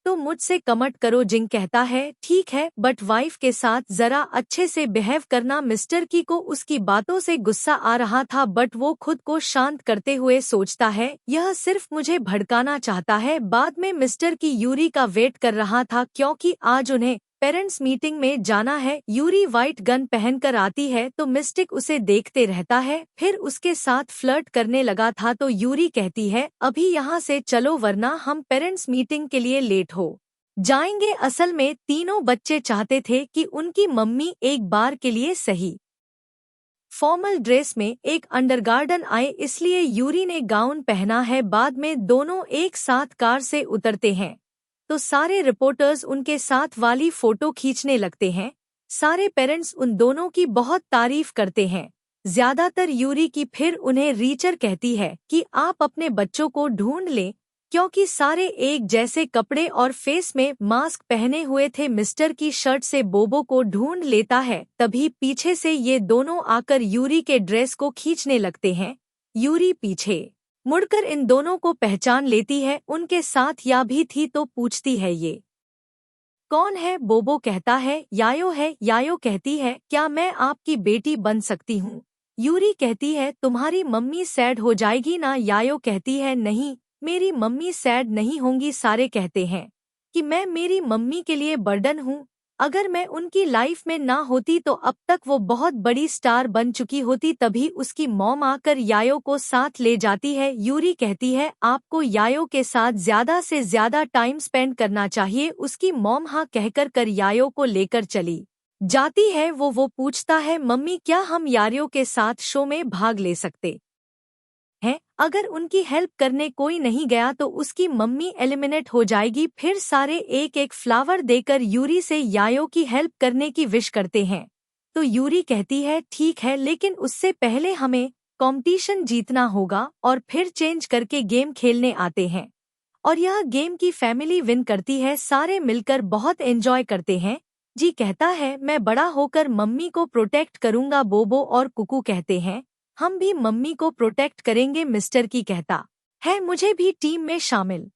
तो मुझसे कमट करो। जिंग कहता है, ठीक है, बट वाइफ के साथ जरा अच्छे से बिहेव करना। मिस्टर की को उसकी बातों से गुस्सा आ रहा था बट वो खुद को शांत करते हुए सोचता है यह सिर्फ मुझे भड़काना चाहता है। बाद में मिस्टर की यूरी का वेट कर रहा था क्योंकि आज उन्हें पेरेंट्स मीटिंग में जाना है। यूरी व्हाइट गन पहनकर आती है तो मिस्टिक उसे देखते रहता है, फिर उसके साथ फ्लर्ट करने लगा था तो यूरी कहती है, अभी यहाँ से चलो वरना हम पेरेंट्स मीटिंग के लिए लेट हो जाएंगे। असल में तीनों बच्चे चाहते थे कि उनकी मम्मी एक बार के लिए सही फॉर्मल ड्रेस में एक अंडरगार्डन आए, इसलिए यूरी ने गाउन पहना है। बाद में दोनों एक साथ कार से उतरते हैं तो सारे रिपोर्टर्स उनके साथ वाली फोटो खींचने लगते हैं। सारे पेरेंट्स उन दोनों की बहुत तारीफ करते हैं, ज्यादातर यूरी की। फिर उन्हें रीचर कहती है कि आप अपने बच्चों को ढूंढ लें क्योंकि सारे एक जैसे कपड़े और फेस में मास्क पहने हुए थे। मिस्टर की शर्ट से बोबो को ढूंढ लेता है, तभी पीछे से ये दोनों आकर यूरी के ड्रेस को खींचने लगते हैं। यूरी पीछे मुड़कर इन दोनों को पहचान लेती है, उनके साथ या भी थी तो पूछती है, ये कौन है? बोबो कहता है, यायो है। यायो कहती है, क्या मैं आपकी बेटी बन सकती हूँ? यूरी कहती है, तुम्हारी मम्मी सैड हो जाएगी ना? यायो कहती है, नहीं, मेरी मम्मी सैड नहीं होंगी। सारे कहते हैं कि मैं मेरी मम्मी के लिए बर्डन हूँ, अगर मैं उनकी लाइफ में ना होती तो अब तक वो बहुत बड़ी स्टार बन चुकी होती। तभी उसकी मॉम आकर यायो को साथ ले जाती है। यूरी कहती है, आपको यायो के साथ ज्यादा से ज्यादा टाइम स्पेंड करना चाहिए। उसकी मॉम हाँ कहकर यायो को लेकर चली जाती है। वो पूछता है, मम्मी क्या हम यारियो के साथ शो में भाग ले सकते हैं? अगर उनकी हेल्प करने कोई नहीं गया तो उसकी मम्मी एलिमिनेट हो जाएगी। फिर सारे एक एक फ्लावर देकर यूरी से यायो की हेल्प करने की विश करते हैं तो यूरी कहती है, ठीक है, लेकिन उससे पहले हमें कंपटीशन जीतना होगा। और फिर चेंज करके गेम खेलने आते हैं और यह गेम की फैमिली विन करती है। सारे मिलकर बहुत एंजॉय करते हैं। जी कहता है, मैं बड़ा होकर मम्मी को प्रोटेक्ट करूंगा। बोबो और कुकू कहते हैं, हम भी मम्मी को प्रोटेक्ट करेंगे। मिस्टर की कहता है, मुझे भी टीम में शामिल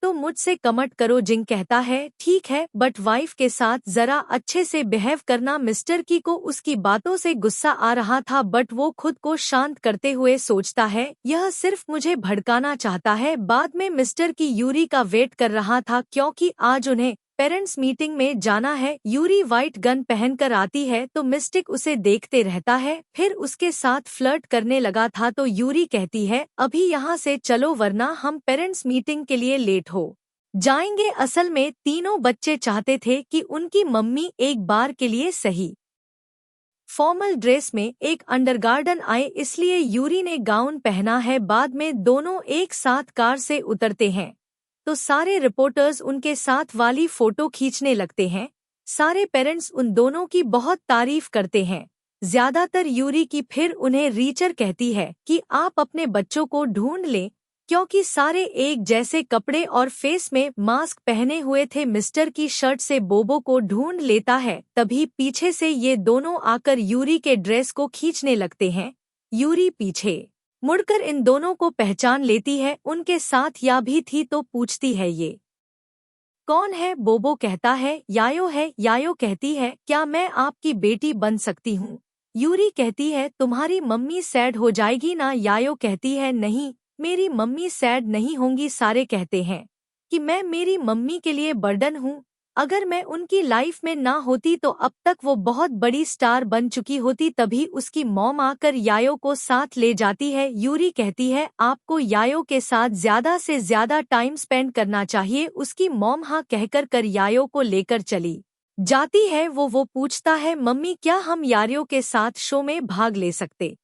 तो मुझसे कमट करो। जिंग कहता है, ठीक है, बट वाइफ के साथ जरा अच्छे से बिहेव करना। मिस्टर की को उसकी बातों से गुस्सा आ रहा था बट वो खुद को शांत करते हुए सोचता है यह सिर्फ मुझे भड़काना चाहता है। बाद में मिस्टर की यूरी का वेट कर रहा था क्योंकि आज उन्हें पेरेंट्स मीटिंग में जाना है। यूरी व्हाइट गन पहनकर आती है तो मिस्टिक उसे देखते रहता है, फिर उसके साथ फ्लर्ट करने लगा था तो यूरी कहती है, अभी यहाँ से चलो वरना हम पेरेंट्स मीटिंग के लिए लेट हो जाएंगे। असल में तीनों बच्चे चाहते थे कि उनकी मम्मी एक बार के लिए सही फॉर्मल ड्रेस में एक अंडरगार्डन आए, इसलिए यूरी ने गाउन पहना है। बाद में दोनों एक साथ कार से उतरते हैं तो सारे रिपोर्टर्स उनके साथ वाली फोटो खींचने लगते हैं। सारे पेरेंट्स उन दोनों की बहुत तारीफ करते हैं, ज्यादातर यूरी की फिर उन्हें रीचर कहती है कि आप अपने बच्चों को ढूंढ लें, क्योंकि सारे एक जैसे कपड़े और फेस में मास्क पहने हुए थे। मिस्टर की शर्ट से बोबो को ढूंढ लेता है, तभी पीछे से ये दोनों आकर यूरी के ड्रेस को खींचने लगते हैं। यूरी पीछे मुड़कर इन दोनों को पहचान लेती है, उनके साथ या भी थी तो पूछती है ये कौन है। बोबो कहता है यायो है। यायो कहती है क्या मैं आपकी बेटी बन सकती हूँ। यूरी कहती है तुम्हारी मम्मी सैड हो जाएगी ना। यायो कहती है नहीं, मेरी मम्मी सैड नहीं होंगी। सारे कहते हैं कि मैं मेरी मम्मी के लिए बर्डन हूँ, अगर मैं उनकी लाइफ में ना होती तो अब तक वो बहुत बड़ी स्टार बन चुकी होती। तभी उसकी मॉम आकर यायो को साथ ले जाती है। यूरी कहती है आपको यायो के साथ ज्यादा से ज्यादा टाइम स्पेंड करना चाहिए। उसकी मॉम हाँ कहकर यायो को लेकर चली जाती है। वो पूछता है मम्मी क्या हम यायो के साथ शो में भाग ले सकते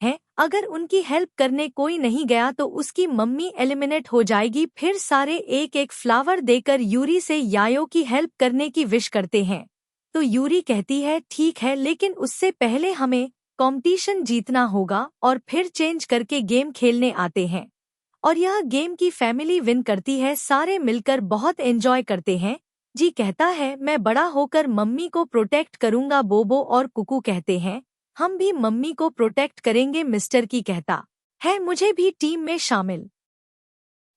हैं। अगर उनकी हेल्प करने कोई नहीं गया तो उसकी मम्मी एलिमिनेट हो जाएगी। फिर सारे एक एक फ्लावर देकर यूरी से यायो की हेल्प करने की विश करते हैं। तो यूरी कहती है ठीक है, लेकिन उससे पहले हमें कंपटीशन जीतना होगा। और फिर चेंज करके गेम खेलने आते हैं और यह गेम की फैमिली विन करती है। सारे मिलकर बहुत एंजॉय करते हैं। जी कहता है मैं बड़ा होकर मम्मी को प्रोटेक्ट करूंगा। बोबो और कुकू कहते हैं हम भी मम्मी को प्रोटेक्ट करेंगे। मिस्टर की कहता है मुझे भी टीम में शामिल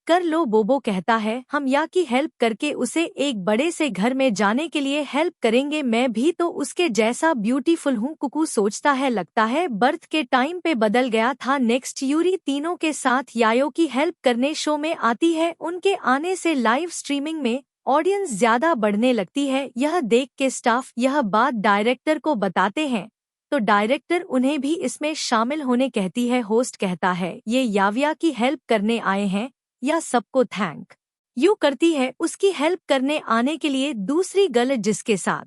कर लो। बोबो कहता है हम या की हेल्प करके उसे एक बड़े से घर में जाने के लिए हेल्प करेंगे, मैं भी तो उसके जैसा ब्यूटीफुल हूँ। कुकू सोचता है लगता है बर्थ के टाइम पे बदल गया था। नेक्स्ट यूरी तीनों के साथ यायो की हेल्प करने शो में आती है। उनके आने से लाइव स्ट्रीमिंग में ऑडियंस ज्यादा बढ़ने लगती है। यह देख के स्टाफ यह बात डायरेक्टर को बताते हैं तो डायरेक्टर उन्हें भी इसमें शामिल होने कहती है। होस्ट कहता है ये याविया की हेल्प करने आए हैं या सबको थैंक यू करती है उसकी हेल्प करने आने के लिए। दूसरी गर्ल जिसके साथ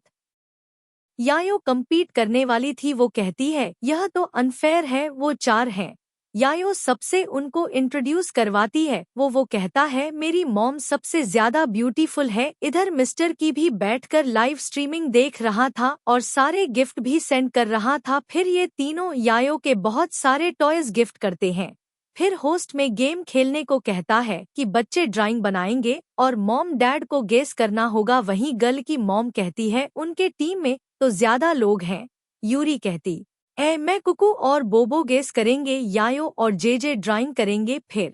यायो कम्पीट करने वाली थी वो कहती है यह तो अनफेयर है, वो 4 हैं। यायो सबसे उनको इंट्रोड्यूस करवाती है। वो कहता है मेरी मॉम सबसे ज्यादा ब्यूटीफुल है। इधर मिस्टर की भी बैठकर लाइव स्ट्रीमिंग देख रहा था और सारे गिफ्ट भी सेंड कर रहा था। फिर ये तीनों यायो के बहुत सारे टॉयज गिफ्ट करते हैं। फिर होस्ट में गेम खेलने को कहता है कि बच्चे ड्राइंग बनाएंगे और मॉम डैड को गेस करना होगा। वहीं गर्ल की मॉम कहती है उनके टीम में तो ज्यादा लोग हैं। यूरी कहती मैं कुकू और बोबो गेस करेंगे, यायो और जेजे ड्राइंग करेंगे। फिर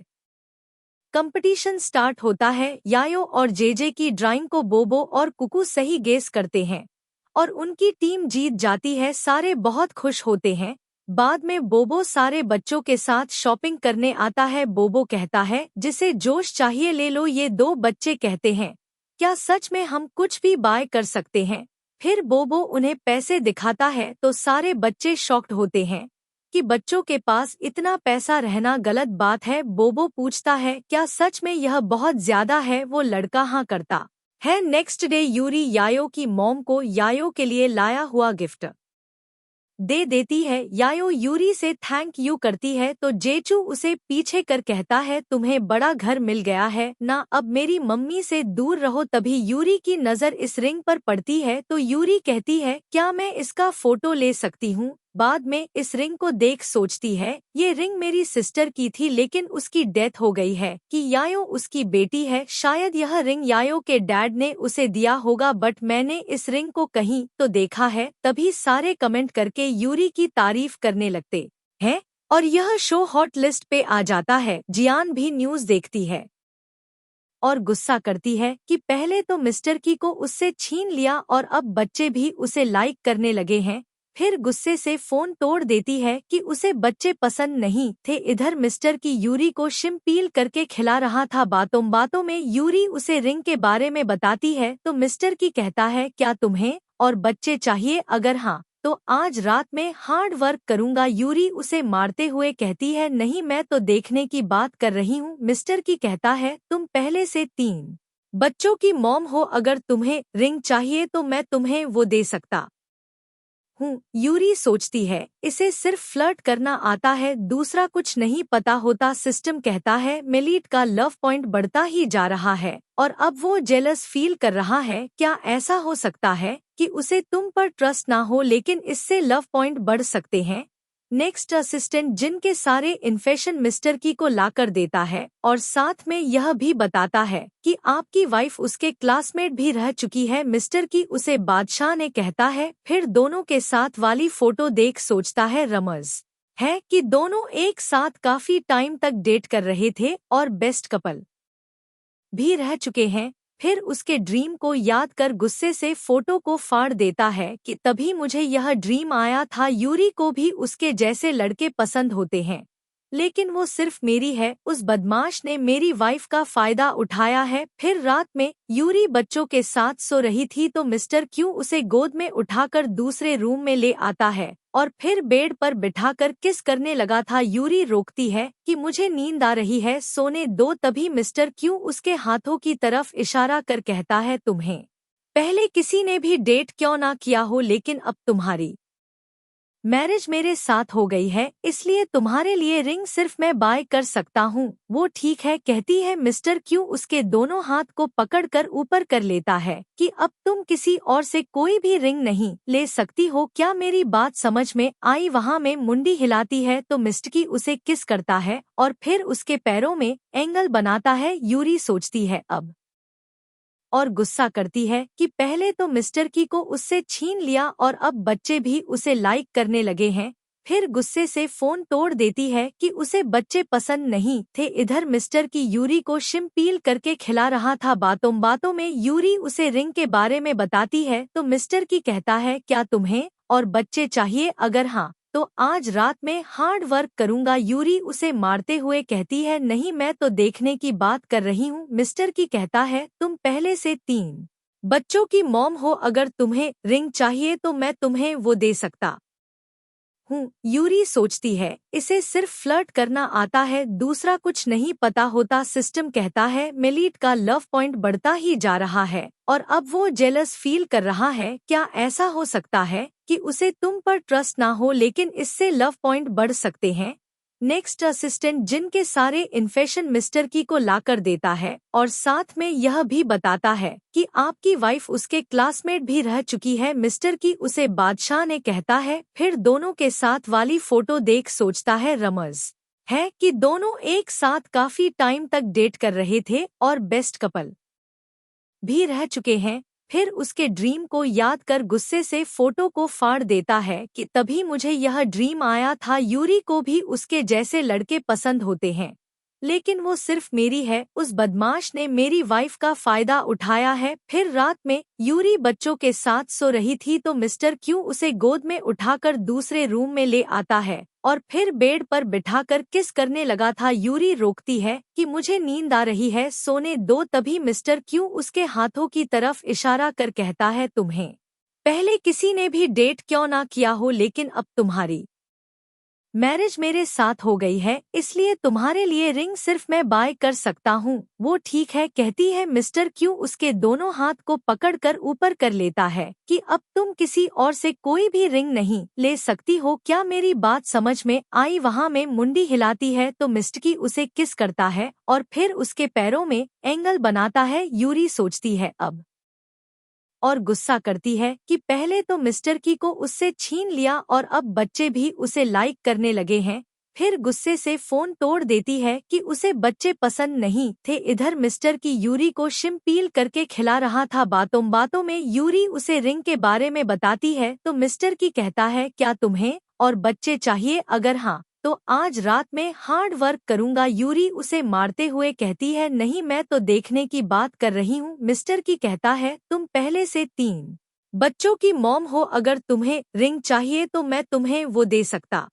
कंपटीशन स्टार्ट होता है। यायो और जेजे की ड्राइंग को बोबो और कुकू सही गेस करते हैं और उनकी टीम जीत जाती है। सारे बहुत खुश होते हैं। बाद में बोबो सारे बच्चों के साथ शॉपिंग करने आता है। बोबो कहता है जिसे जोश चाहिए ले लो। ये 2 बच्चे कहते हैं क्या सच में हम कुछ भी बाय कर सकते हैं। फिर बोबो उन्हें पैसे दिखाता है तो सारे बच्चे शॉक्ड होते हैं कि बच्चों के पास इतना पैसा रहना गलत बात है। बोबो पूछता है क्या सच में यह बहुत ज्यादा है। वो लड़का हाँ करता है। नेक्स्ट डे यूरी यायो की मॉम को यायो के लिए लाया हुआ गिफ्ट दे देती है। यायो यूरी से थैंक यू करती है तो जेचू उसे पीछे कर कहता है तुम्हें बड़ा घर मिल गया है ना, अब मेरी मम्मी से दूर रहो। तभी यूरी की नज़र इस रिंग पर पड़ती है तो यूरी कहती है क्या मैं इसका फोटो ले सकती हूँ। बाद में इस रिंग को देख सोचती है ये रिंग मेरी सिस्टर की थी लेकिन उसकी डेथ हो गई है कि यायो उसकी बेटी है। शायद यह रिंग यायो के डैड ने उसे दिया होगा, बट मैंने इस रिंग को कहीं तो देखा है। तभी सारे कमेंट करके यूरी की तारीफ करने लगते हैं और यह शो हॉट लिस्ट पे आ जाता है। जियान भी न्यूज़ देखती है और गुस्सा करती है कि पहले तो मिस्टर की को उससे छीन लिया और अब बच्चे भी उसे लाइक करने लगे हैं। फिर गुस्से से फोन तोड़ देती है कि उसे बच्चे पसंद नहीं थे। इधर मिस्टर की यूरी को शिमपील करके खिला रहा था। बातों बातों में यूरी उसे रिंग के बारे में बताती है तो मिस्टर की कहता है क्या तुम्हें और बच्चे चाहिए, अगर हाँ तो आज रात में हार्ड वर्क करूंगा। यूरी उसे मारते हुए कहती है नहीं मैं तो देखने की बात कर रही हूँ। मिस्टर की कहता है तुम पहले से 3 बच्चों की मॉम हो, अगर तुम्हें रिंग चाहिए तो मैं तुम्हें वो दे सकता हूँ। यूरी सोचती है इसे सिर्फ फ्लर्ट करना आता है, दूसरा कुछ नहीं पता होता। सिस्टम कहता है मेलिट का लव पॉइंट बढ़ता ही जा रहा है और अब वो जेलस फील कर रहा है। क्या ऐसा हो सकता है कि उसे तुम पर ट्रस्ट ना हो, लेकिन इससे लव पॉइंट बढ़ सकते हैं। नेक्स्ट असिस्टेंट जिनके सारे इन्फेक्शन मिस्टर की को लाकर देता है और साथ में यह भी बताता है कि आपकी वाइफ उसके क्लासमेट भी रह चुकी है। मिस्टर की उसे बादशाह ने कहता है, फिर दोनों के साथ वाली फोटो देख सोचता है रमज है कि दोनों एक साथ काफी टाइम तक डेट कर रहे थे और बेस्ट कपल भी रह चुके हैं। फिर उसके ड्रीम को याद कर गुस्से से फोटो को फाड़ देता है कि तभी मुझे यह ड्रीम आया था। यूरी को भी उसके जैसे लड़के पसंद होते हैं, लेकिन वो सिर्फ मेरी है। उस बदमाश ने मेरी वाइफ का फायदा उठाया है। फिर रात में यूरी बच्चों के साथ सो रही थी तो मिस्टर क्यों उसे गोद में उठाकर दूसरे रूम में ले आता है और फिर बेड पर बिठाकर किस करने लगा था। यूरी रोकती है कि मुझे नींद आ रही है, सोने दो। तभी मिस्टर क्यों उसके हाथों की तरफ इशारा कर कहता है, तुम्हें पहले किसी ने भी डेट क्यों ना किया हो, लेकिन अब तुम्हारी मैरिज मेरे साथ हो गई है, इसलिए तुम्हारे लिए रिंग सिर्फ मैं बाय कर सकता हूँ। वो ठीक है कहती है। मिस्टर क्यों उसके दोनों हाथ को पकड़कर ऊपर कर लेता है कि अब तुम किसी और से कोई भी रिंग नहीं ले सकती हो, क्या मेरी बात समझ में आई। वहाँ में मुंडी हिलाती है तो मिस्टर की उसे किस करता है और फिर उसके पैरों में एंगल बनाता है। यूरी सोचती है अब और गुस्सा करती है कि पहले तो मिस्टर की को उससे छीन लिया और अब बच्चे भी उसे लाइक करने लगे हैं। फिर गुस्से से फोन तोड़ देती है कि उसे बच्चे पसंद नहीं थे। इधर मिस्टर की यूरी को शिमपील करके खिला रहा था। बातों बातों में यूरी उसे रिंग के बारे में बताती है तो मिस्टर की कहता है, क्या तुम्हें और बच्चे चाहिए? अगर हाँ तो आज रात में हार्ड वर्क करूंगा। यूरी उसे मारते हुए कहती है, नहीं मैं तो देखने की बात कर रही हूँ। मिस्टर की कहता है, तुम पहले से 3 बच्चों की मॉम हो, अगर तुम्हें रिंग चाहिए तो मैं तुम्हें वो दे सकता हूँ। यूरी सोचती है इसे सिर्फ फ्लर्ट करना आता है, दूसरा कुछ नहीं पता होता। सिस्टम कहता है मेलिट का लव पॉइंट बढ़ता ही जा रहा है और अब वो जेलस फील कर रहा है। क्या ऐसा हो सकता है कि उसे तुम पर ट्रस्ट ना हो, लेकिन इससे लव पॉइंट बढ़ सकते हैं। नेक्स्ट असिस्टेंट जिनके सारे इन्फेक्शन मिस्टर की को लाकर देता है और साथ में यह भी बताता है कि आपकी वाइफ उसके क्लासमेट भी रह चुकी है। मिस्टर की उसे बादशाह ने कहता है, फिर दोनों के साथ वाली फोटो देख सोचता है रमज है कि दोनों एक साथ काफी टाइम तक डेट कर रहे थे और बेस्ट कपल भी रह चुके हैं। फिर उसके ड्रीम को याद कर गुस्से से फोटो को फाड़ देता है कि तभी मुझे यह ड्रीम आया था। यूरी को भी उसके जैसे लड़के पसंद होते हैं, लेकिन वो सिर्फ मेरी है। उस बदमाश ने मेरी वाइफ का फायदा उठाया है। फिर रात में यूरी बच्चों के साथ सो रही थी तो मिस्टर क्यों उसे गोद में उठाकर दूसरे रूम में ले आता है और फिर बेड पर बिठाकर किस करने लगा था। यूरी रोकती है कि मुझे नींद आ रही है, सोने दो। तभी मिस्टर क्यों उसके हाथों की तरफ इशारा कर कहता है, तुम्हें पहले किसी ने भी डेट क्यों ना किया हो, लेकिन अब तुम्हारी मैरिज मेरे साथ हो गई है, इसलिए तुम्हारे लिए रिंग सिर्फ मैं बाय कर सकता हूँ। वो ठीक है कहती है। मिस्टर क्यों उसके दोनों हाथ को पकड़कर ऊपर कर लेता है कि अब तुम किसी और से कोई भी रिंग नहीं ले सकती हो, क्या मेरी बात समझ में आई। वहाँ में मुंडी हिलाती है तो मिस्टर की उसे किस करता है और फिर उसके पैरों में एंगल बनाता है। यूरी सोचती है अब और गुस्सा करती है कि पहले तो मिस्टर की को उससे छीन लिया और अब बच्चे भी उसे लाइक करने लगे हैं। फिर गुस्से से फोन तोड़ देती है कि उसे बच्चे पसंद नहीं थे। इधर मिस्टर की यूरी को शिमपील करके खिला रहा था। बातों बातों में यूरी उसे रिंग के बारे में बताती है तो मिस्टर की कहता है, क्या तुम्हें और बच्चे चाहिए? अगर हाँ तो आज रात में हार्ड वर्क करूंगा। यूरी उसे मारते हुए कहती है, नहीं मैं तो देखने की बात कर रही हूँ। मिस्टर की कहता है, तुम पहले से 3 बच्चों की मॉम हो, अगर तुम्हें रिंग चाहिए तो मैं तुम्हें वो दे सकता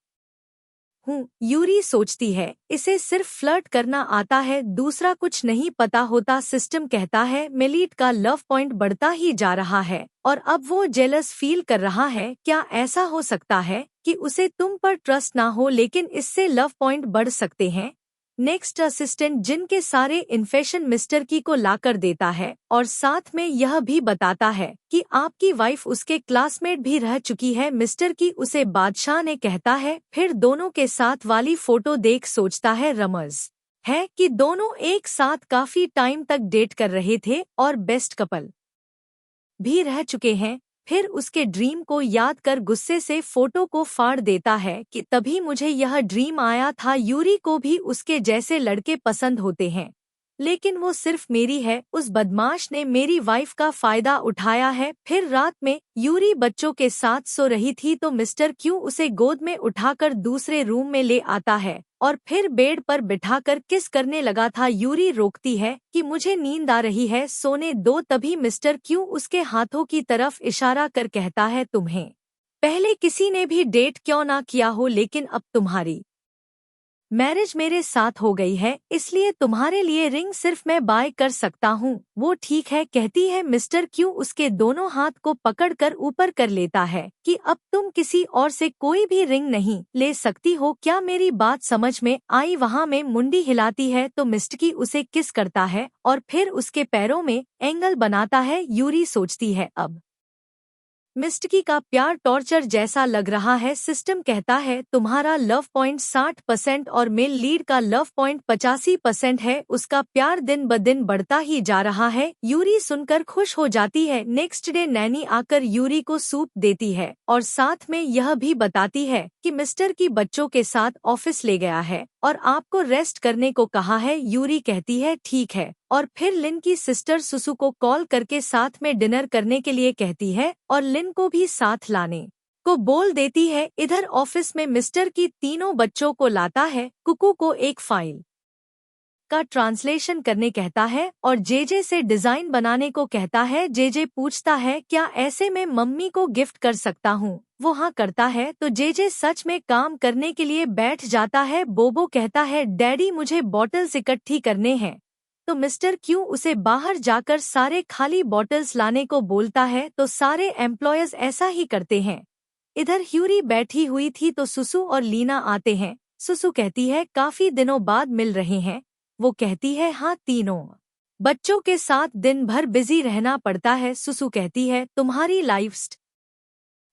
हूँ। यूरी सोचती है इसे सिर्फ फ्लर्ट करना आता है, दूसरा कुछ नहीं पता होता। सिस्टम कहता है मेलिट का लव पॉइंट बढ़ता ही जा रहा है और अब वो जेलस फील कर रहा है। क्या ऐसा हो सकता है कि उसे तुम पर ट्रस्ट ना हो, लेकिन इससे लव पॉइंट बढ़ सकते हैं। नेक्स्ट असिस्टेंट जिनके सारे इन्फेक्शन मिस्टर की को लाकर देता है और साथ में यह भी बताता है कि आपकी वाइफ उसके क्लासमेट भी रह चुकी है। मिस्टर की उसे बादशाह ने कहता है, फिर दोनों के साथ वाली फोटो देख सोचता है रमज है कि दोनों एक साथ काफी टाइम तक डेट कर रहे थे और बेस्ट कपल भी रह चुके हैं। फिर उसके ड्रीम को याद कर गुस्से से फोटो को फाड़ देता है कि तभी मुझे यह ड्रीम आया था। यूरी को भी उसके जैसे लड़के पसंद होते हैं, लेकिन वो सिर्फ मेरी है। उस बदमाश ने मेरी वाइफ का फायदा उठाया है। फिर रात में यूरी बच्चों के साथ सो रही थी तो मिस्टर क्यू उसे गोद में उठाकर दूसरे रूम में ले आता है और फिर बेड पर बिठाकर किस करने लगा था। यूरी रोकती है कि मुझे नींद आ रही है, सोने दो। तभी मिस्टर क्यू उसके हाथों की तरफ इशारा कर कहता है, तुम्हें पहले किसी ने भी डेट क्यों ना किया हो, लेकिन अब तुम्हारी मैरिज मेरे साथ हो गई है, इसलिए तुम्हारे लिए रिंग सिर्फ मैं बाय कर सकता हूँ। वो ठीक है कहती है। मिस्टर क्यू उसके दोनों हाथ को पकड़कर ऊपर कर लेता है कि अब तुम किसी और से कोई भी रिंग नहीं ले सकती हो। क्या मेरी बात समझ में आई? वहाँ में मुंडी हिलाती है तो मिस्टर उसे किस करता है और फिर उसके पैरों में एंगल बनाता है। यूरी सोचती है अब मिस्टकी का प्यार टॉर्चर जैसा लग रहा है। सिस्टम कहता है तुम्हारा लव पॉइंट 60% और मेल लीड का लव पॉइंट 85% है। उसका प्यार दिन ब दिन बढ़ता ही जा रहा है। यूरी सुनकर खुश हो जाती है। नेक्स्ट डे नैनी आकर यूरी को सूप देती है और साथ में यह भी बताती है कि मिस्टर की बच्चों के साथ ऑफिस ले गया है और आपको रेस्ट करने को कहा है। यूरी कहती है ठीक है और फिर लिन की सिस्टर सुसु को कॉल करके साथ में डिनर करने के लिए कहती है और लिन को भी साथ लाने को बोल देती है। इधर ऑफिस में मिस्टर की तीनों बच्चों को लाता है। कुकू को एक फाइल का ट्रांसलेशन करने कहता है और जेजे से डिजाइन बनाने को कहता है। जेजे पूछता है क्या ऐसे में मम्मी को गिफ्ट कर सकता हूँ? वो हाँ करता है तो जेजे सच में काम करने के लिए बैठ जाता है। बोबो कहता है डैडी मुझे बॉटल्स इकट्ठी करने हैं, तो मिस्टर क्यू उसे बाहर जाकर सारे खाली बॉटल्स लाने को बोलता है तो सारे एम्प्लॉयज ऐसा ही करते हैं। इधर ह्यूरी बैठी हुई थी तो सुसु और लीना आते हैं। सुसु कहती है काफी दिनों बाद मिल रहे हैं। वो कहती है हाँ, तीनों बच्चों के साथ दिन भर बिजी रहना पड़ता है। सुसु कहती है तुम्हारी लाइफ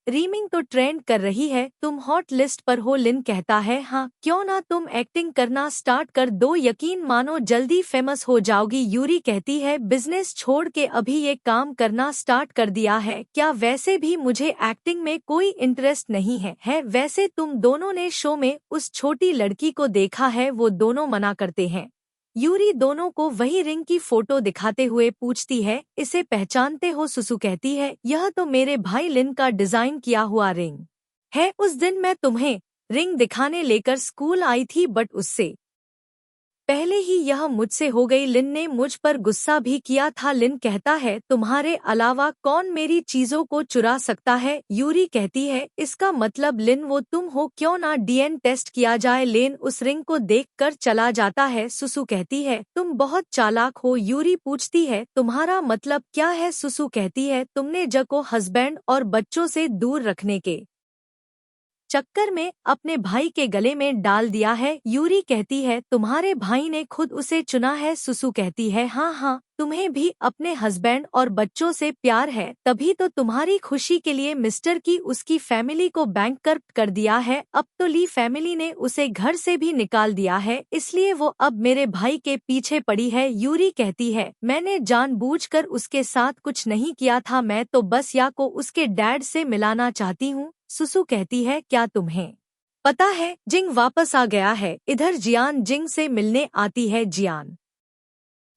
रीमिंग तो ट्रेंड कर रही है, तुम हॉट लिस्ट पर हो। लिन कहता है हाँ, क्यों ना तुम एक्टिंग करना स्टार्ट कर दो, यकीन मानो जल्दी फेमस हो जाओगी। यूरी कहती है बिजनेस छोड़ के अभी ये काम करना स्टार्ट कर दिया है क्या? वैसे भी मुझे एक्टिंग में कोई इंटरेस्ट नहीं है। वैसे तुम दोनों ने शो में उस छोटी लड़की को देखा है, वो दोनों मना करते हैं। यूरी दोनों को वही रिंग की फोटो दिखाते हुए पूछती है इसे पहचानते हो? सुसु कहती है यह तो मेरे भाई लिन का डिजाइन किया हुआ रिंग है। उस दिन मैं तुम्हें रिंग दिखाने लेकर स्कूल आई थी, बट उससे पहले ही यह मुझसे हो गई। लिन ने मुझ पर गुस्सा भी किया था। लिन कहता है तुम्हारे अलावा कौन मेरी चीजों को चुरा सकता है? यूरी कहती है इसका मतलब लिन वो तुम हो, क्यों ना डीएन टेस्ट किया जाए? लेन उस रिंग को देखकर चला जाता है। सुसु कहती है तुम बहुत चालाक हो। यूरी पूछती है तुम्हारा मतलब क्या है? सुसु कहती है तुमने जग को हस्बैंड और बच्चों से दूर रखने के चक्कर में अपने भाई के गले में डाल दिया है। यूरी कहती है तुम्हारे भाई ने खुद उसे चुना है। सुसु कहती है हाँ, तुम्हें भी अपने हस्बैंड और बच्चों से प्यार है, तभी तो तुम्हारी खुशी के लिए मिस्टर की उसकी फैमिली को बैंकरप्ट कर दिया है। अब तो ली फैमिली ने उसे घर से भी निकाल दिया है, इसलिए वो अब मेरे भाई के पीछे पड़ी है। यूरी कहती है मैंने जानबूझकर उसके साथ कुछ नहीं किया था, मैं तो बस या को उसके डैड से मिलाना चाहती हूँ। सुसु कहती है क्या तुम्हें पता है जिंग वापस आ गया है? इधर जियान जिंग से मिलने आती है। जियान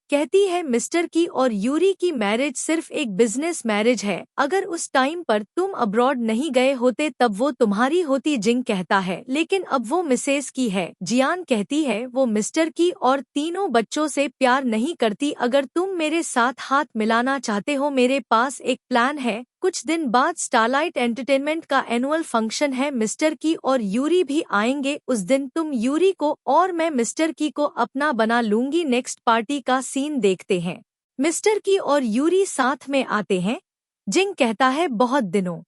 कहती है मिस्टर की और यूरी की मैरिज सिर्फ एक बिजनेस मैरिज है, अगर उस टाइम पर तुम अब्रॉड नहीं गए होते तब वो तुम्हारी होती। जिंग कहता है लेकिन अब वो मिसेस की है। जियान कहती है वो मिस्टर की और तीनों बच्चों से प्यार नहीं करती। अगर तुम मेरे साथ हाथ मिलाना चाहते हो, मेरे पास एक प्लान है। कुछ दिन बाद स्टारलाइट एंटरटेनमेंट का एनुअल फंक्शन है, मिस्टर की और यूरी भी आएंगे। उस दिन तुम यूरी को और मैं मिस्टर की को अपना बना लूंगी। नेक्स्ट पार्टी का सीन देखते हैं। मिस्टर की और यूरी साथ में आते हैं। जिंग कहता है बहुत दिनों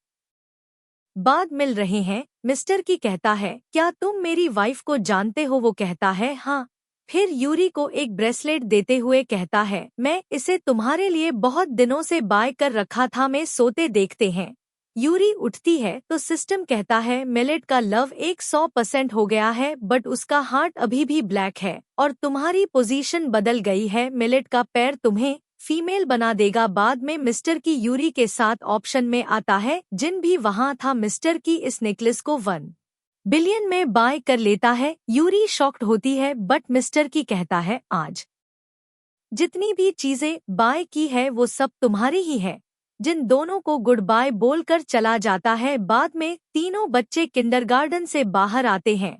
बाद मिल रहे हैं। मिस्टर की कहता है क्या तुम मेरी वाइफ को जानते हो? वो कहता है हाँ। फिर यूरी को एक ब्रेसलेट देते हुए कहता है मैं इसे तुम्हारे लिए बहुत दिनों से बाय कर रखा था, मैं सोते देखते हैं। यूरी उठती है तो सिस्टम कहता है मिलेट का लव 100% हो गया है, बट उसका हार्ट अभी भी ब्लैक है और तुम्हारी पोजीशन बदल गई है। मिलेट का पैर तुम्हें फीमेल बना देगा। बाद में मिस्टर की यूरी के साथ ऑप्शन में आता है। जिन भी वहां था मिस्टर की इस नेकलेस को 1 बिलियन में बाय कर लेता है। यूरी शॉक्ड होती है बट मिस्टर की कहता है आज जितनी भी चीजें बाय की है वो सब तुम्हारी ही है। जिन दोनों को गुड बाय बोलकर चला जाता है। बाद में तीनों बच्चे किंडरगार्टन से बाहर आते हैं।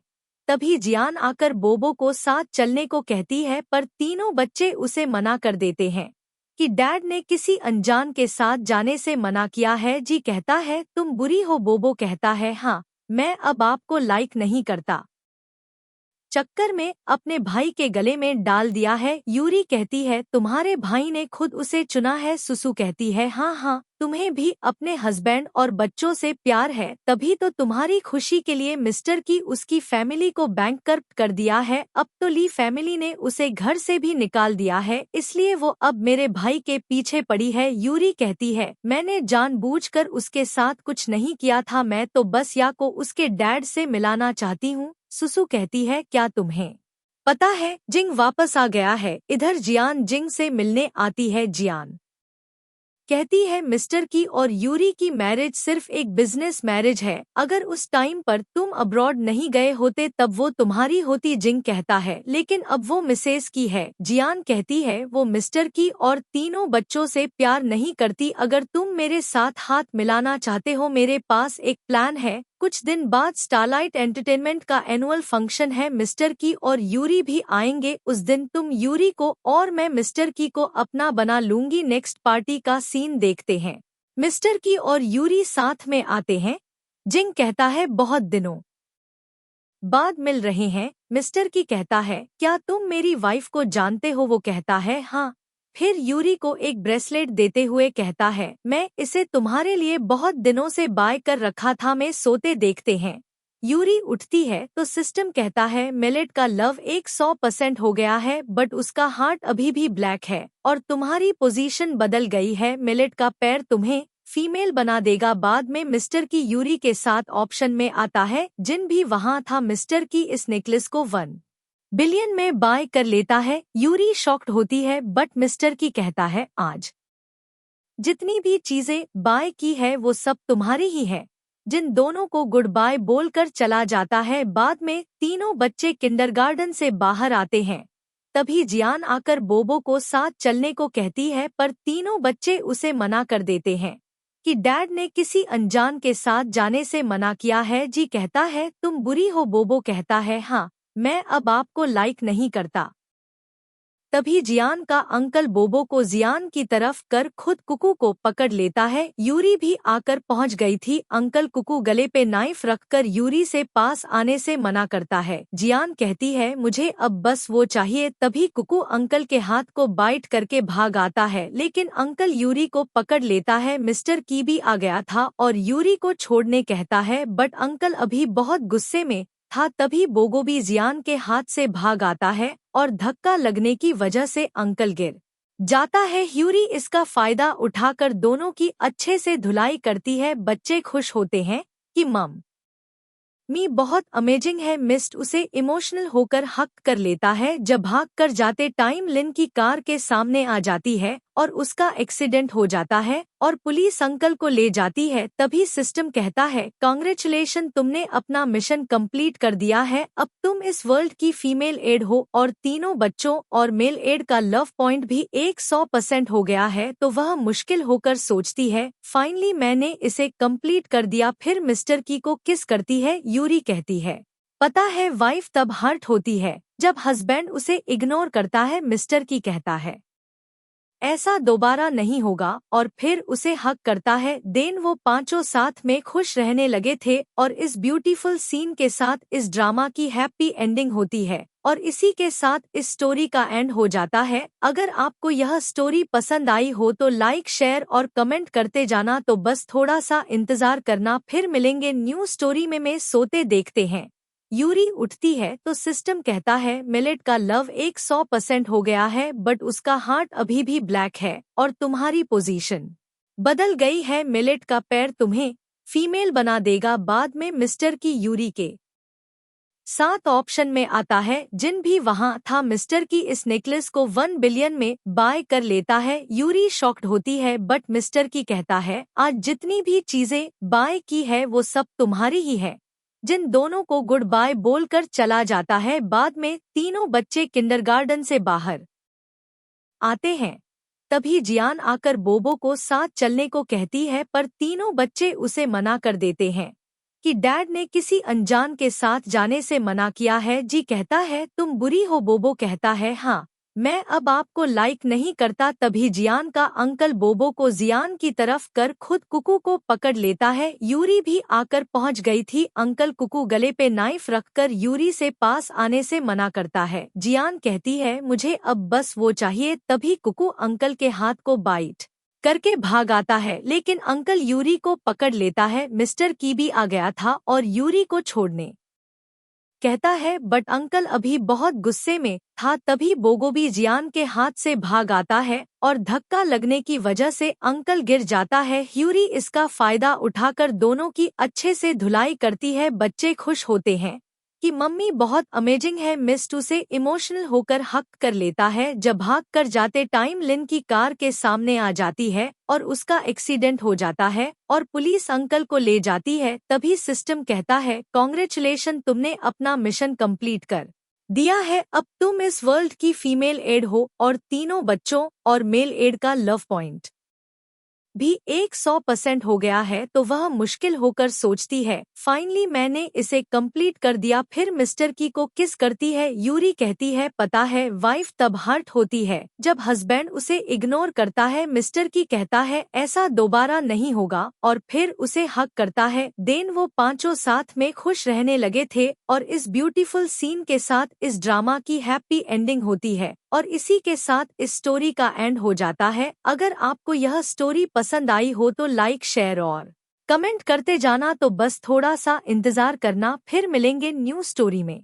तभी जियान आकर बोबो को साथ चलने को कहती है पर तीनों बच्चे उसे मना कर देते हैं कि डैड ने किसी अनजान के साथ जाने से मना किया है। जी कहता है तुम बुरी हो। बोबो कहता है हाँ, मैं अब आपको लाइक नहीं करता। चक्कर में अपने भाई के गले में डाल दिया है। यूरी कहती है तुम्हारे भाई ने खुद उसे चुना है। सुसु कहती है हाँ हाँ, तुम्हें भी अपने हस्बैंड और बच्चों से प्यार है, तभी तो तुम्हारी खुशी के लिए मिस्टर की उसकी फैमिली को बैंकरप्ट कर दिया है। अब तो ली फैमिली ने उसे घर से भी निकाल दिया है, इसलिए वो अब मेरे भाई के पीछे पड़ी है। यूरी कहती है मैंने जानबूझकर उसके साथ कुछ नहीं किया था, मैं तो बस या को उसके डैड से मिलाना चाहती हूँ। सुसु कहती है क्या तुम्हें पता है जिंग वापस आ गया है। इधर जियान जिंग से मिलने आती है। जियान कहती है मिस्टर की और यूरी की मैरिज सिर्फ एक बिजनेस मैरिज है, अगर उस टाइम पर तुम अब्रॉड नहीं गए होते तब वो तुम्हारी होती। जिंग कहता है लेकिन अब वो मिसेस की है। जियान कहती है वो मिस्टर की और तीनों बच्चों से प्यार नहीं करती। अगर तुम मेरे साथ हाथ मिलाना चाहते हो मेरे पास एक प्लान है। कुछ दिन बाद स्टारलाइट एंटरटेनमेंट का एनुअल फंक्शन है, मिस्टर की और यूरी भी आएंगे। उस दिन तुम यूरी को और मैं मिस्टर की को अपना बना लूंगी। नेक्स्ट पार्टी का सीन देखते हैं। मिस्टर की और यूरी साथ में आते हैं। जिंग कहता है बहुत दिनों बाद मिल रहे हैं। मिस्टर की कहता है क्या तुम मेरी वाइफ को जानते हो। वो कहता है हाँ। फिर यूरी को एक ब्रेसलेट देते हुए कहता है मैं इसे तुम्हारे लिए बहुत दिनों से बाय कर रखा था, मैं सोते देखते हैं। यूरी उठती है तो सिस्टम कहता है मिलेट का लव 100% हो गया है बट उसका हार्ट अभी भी ब्लैक है और तुम्हारी पोजीशन बदल गई है। मिलेट का पैर तुम्हें फीमेल बना देगा। बाद में मिस्टर की यूरी के साथ ऑप्शन में आता है। जिन भी वहां था मिस्टर की इस नेकलेस को 1 बिलियन में बाय कर लेता है। यूरी शॉक्ड होती है बट मिस्टर की कहता है आज जितनी भी चीजें बाय की है वो सब तुम्हारी ही है। जिन दोनों को गुड बाय बोलकर चला जाता है। बाद में तीनों बच्चे किंडरगार्टन से बाहर आते हैं। तभी जियान आकर बोबो को साथ चलने को कहती है पर तीनों बच्चे उसे मना कर देते हैं कि डैड ने किसी अनजान के साथ जाने से मना किया है। जी कहता है तुम बुरी हो। बोबो कहता है हाँ, मैं अब आपको लाइक नहीं करता। तभी जियान का अंकल बोबो को जियान की तरफ कर खुद कुकू को पकड़ लेता है। यूरी भी आकर पहुंच गई थी। अंकल कुकू गले पे नाइफ रखकर यूरी से पास आने से मना करता है। जियान कहती है मुझे अब बस वो चाहिए। तभी कुकू अंकल के हाथ को बाइट करके भाग आता है लेकिन अंकल यूरी को पकड़ लेता है। मिस्टर की भी आ गया था और यूरी को छोड़ने कहता है बट अंकल अभी बहुत गुस्से में था। तभी बोगो भी जियान के हाथ से भाग आता है और धक्का लगने की वजह से अंकल गिर जाता है। यूरी इसका फायदा उठाकर दोनों की अच्छे से धुलाई करती है। बच्चे खुश होते हैं कि मम मी बहुत अमेजिंग है। मिस्ट उसे इमोशनल होकर हक कर लेता है। जब भाग कर जाते टाइम लिन की कार के सामने आ जाती है और उसका एक्सीडेंट हो जाता है और पुलिस अंकल को ले जाती है। तभी सिस्टम कहता है कांग्रेचुलेशन, तुमने अपना मिशन कंप्लीट कर दिया है। अब तुम इस वर्ल्ड की फीमेल एड हो और तीनों बच्चों और मेल एड का लव पॉइंट भी 100% हो गया है। तो वह मुश्किल होकर सोचती है फाइनली मैंने इसे कंप्लीट कर दिया। फिर मिस्टर की को किस करती है। यूरी कहती है पता है वाइफ तब हर्ट होती है जब हस्बैंड उसे इग्नोर करता है। मिस्टर की कहता है ऐसा दोबारा नहीं होगा और फिर उसे हक करता है। देन वो पांचों साथ में खुश रहने लगे थे और इस ब्यूटीफुल सीन के साथ इस ड्रामा की हैप्पी एंडिंग होती है और इसी के साथ इस स्टोरी का एंड हो जाता है। अगर आपको यह स्टोरी पसंद आई हो तो लाइक शेयर और कमेंट करते जाना। तो बस थोड़ा सा इंतजार करना, फिर मिलेंगे न्यू स्टोरी में सोते देखते हैं। यूरी उठती है तो सिस्टम कहता है मिलेट का लव 100% हो गया है बट उसका हार्ट अभी भी ब्लैक है और तुम्हारी पोजीशन बदल गई है। मिलेट का पैर तुम्हें फीमेल बना देगा। बाद में मिस्टर की यूरी के 7 ऑप्शन में आता है। जिन भी वहाँ था मिस्टर की इस नेकलेस को 1 बिलियन में बाय कर लेता है। यूरी शॉक्ड होती है बट मिस्टर की कहता है आज जितनी भी चीजें बाय की है वो सब तुम्हारी ही है। जिन दोनों को गुड बाय बोलकर चला जाता है। बाद में तीनों बच्चे किंडरगार्टन से बाहर आते हैं। तभी जियान आकर बोबो को साथ चलने को कहती है पर तीनों बच्चे उसे मना कर देते हैं कि डैड ने किसी अनजान के साथ जाने से मना किया है। जी कहता है तुम बुरी हो। बोबो कहता है हाँ मैं अब आपको लाइक नहीं करता। तभी जियान का अंकल बोबो को जियान की तरफ कर खुद कुकू को पकड़ लेता है। यूरी भी आकर पहुंच गई थी। अंकल कुकू गले पे नाइफ रखकर यूरी से पास आने से मना करता है। जियान कहती है मुझे अब बस वो चाहिए। तभी कुकू अंकल के हाथ को बाइट करके भाग आता है लेकिन अंकल यूरी को पकड़ लेता है। मिस्टर की भी आ गया था और यूरी को छोड़ने कहता है बट अंकल अभी बहुत गुस्से में था। तभी बोगो भी जियान के हाथ से भाग आता है और धक्का लगने की वजह से अंकल गिर जाता है। यूरी इसका फायदा उठाकर दोनों की अच्छे से धुलाई करती है। बच्चे खुश होते हैं कि मम्मी बहुत अमेजिंग है। मिस टू से इमोशनल होकर हक कर लेता है। जब भाग कर जाते टाइम लिन की कार के सामने आ जाती है और उसका एक्सीडेंट हो जाता है और पुलिस अंकल को ले जाती है। तभी सिस्टम कहता है कॉन्ग्रेचुलेशन तुमने अपना मिशन कंप्लीट कर दिया है। अब तुम इस वर्ल्ड की फीमेल एड हो। और तीनों बच्चों और मेल एड का लव पॉइंट भी 100% हो गया है तो वह मुश्किल होकर सोचती है फाइनली मैंने इसे कंप्लीट कर दिया। फिर मिस्टर की को किस करती है। यूरी कहती है पता है वाइफ तब हर्ट होती है जब हस्बैंड उसे इग्नोर करता है। मिस्टर की कहता है ऐसा दोबारा नहीं होगा और फिर उसे हक करता है। देन वो पांचों साथ में खुश रहने लगे थे और इस ब्यूटीफुल सीन के साथ इस ड्रामा की हैप्पी एंडिंग होती है और इसी के साथ इस स्टोरी का एंड हो जाता है। अगर आपको यह स्टोरी पसंद आई हो तो लाइक शेयर और कमेंट करते जाना। तो बस थोड़ा सा इंतजार करना फिर मिलेंगे न्यू स्टोरी में।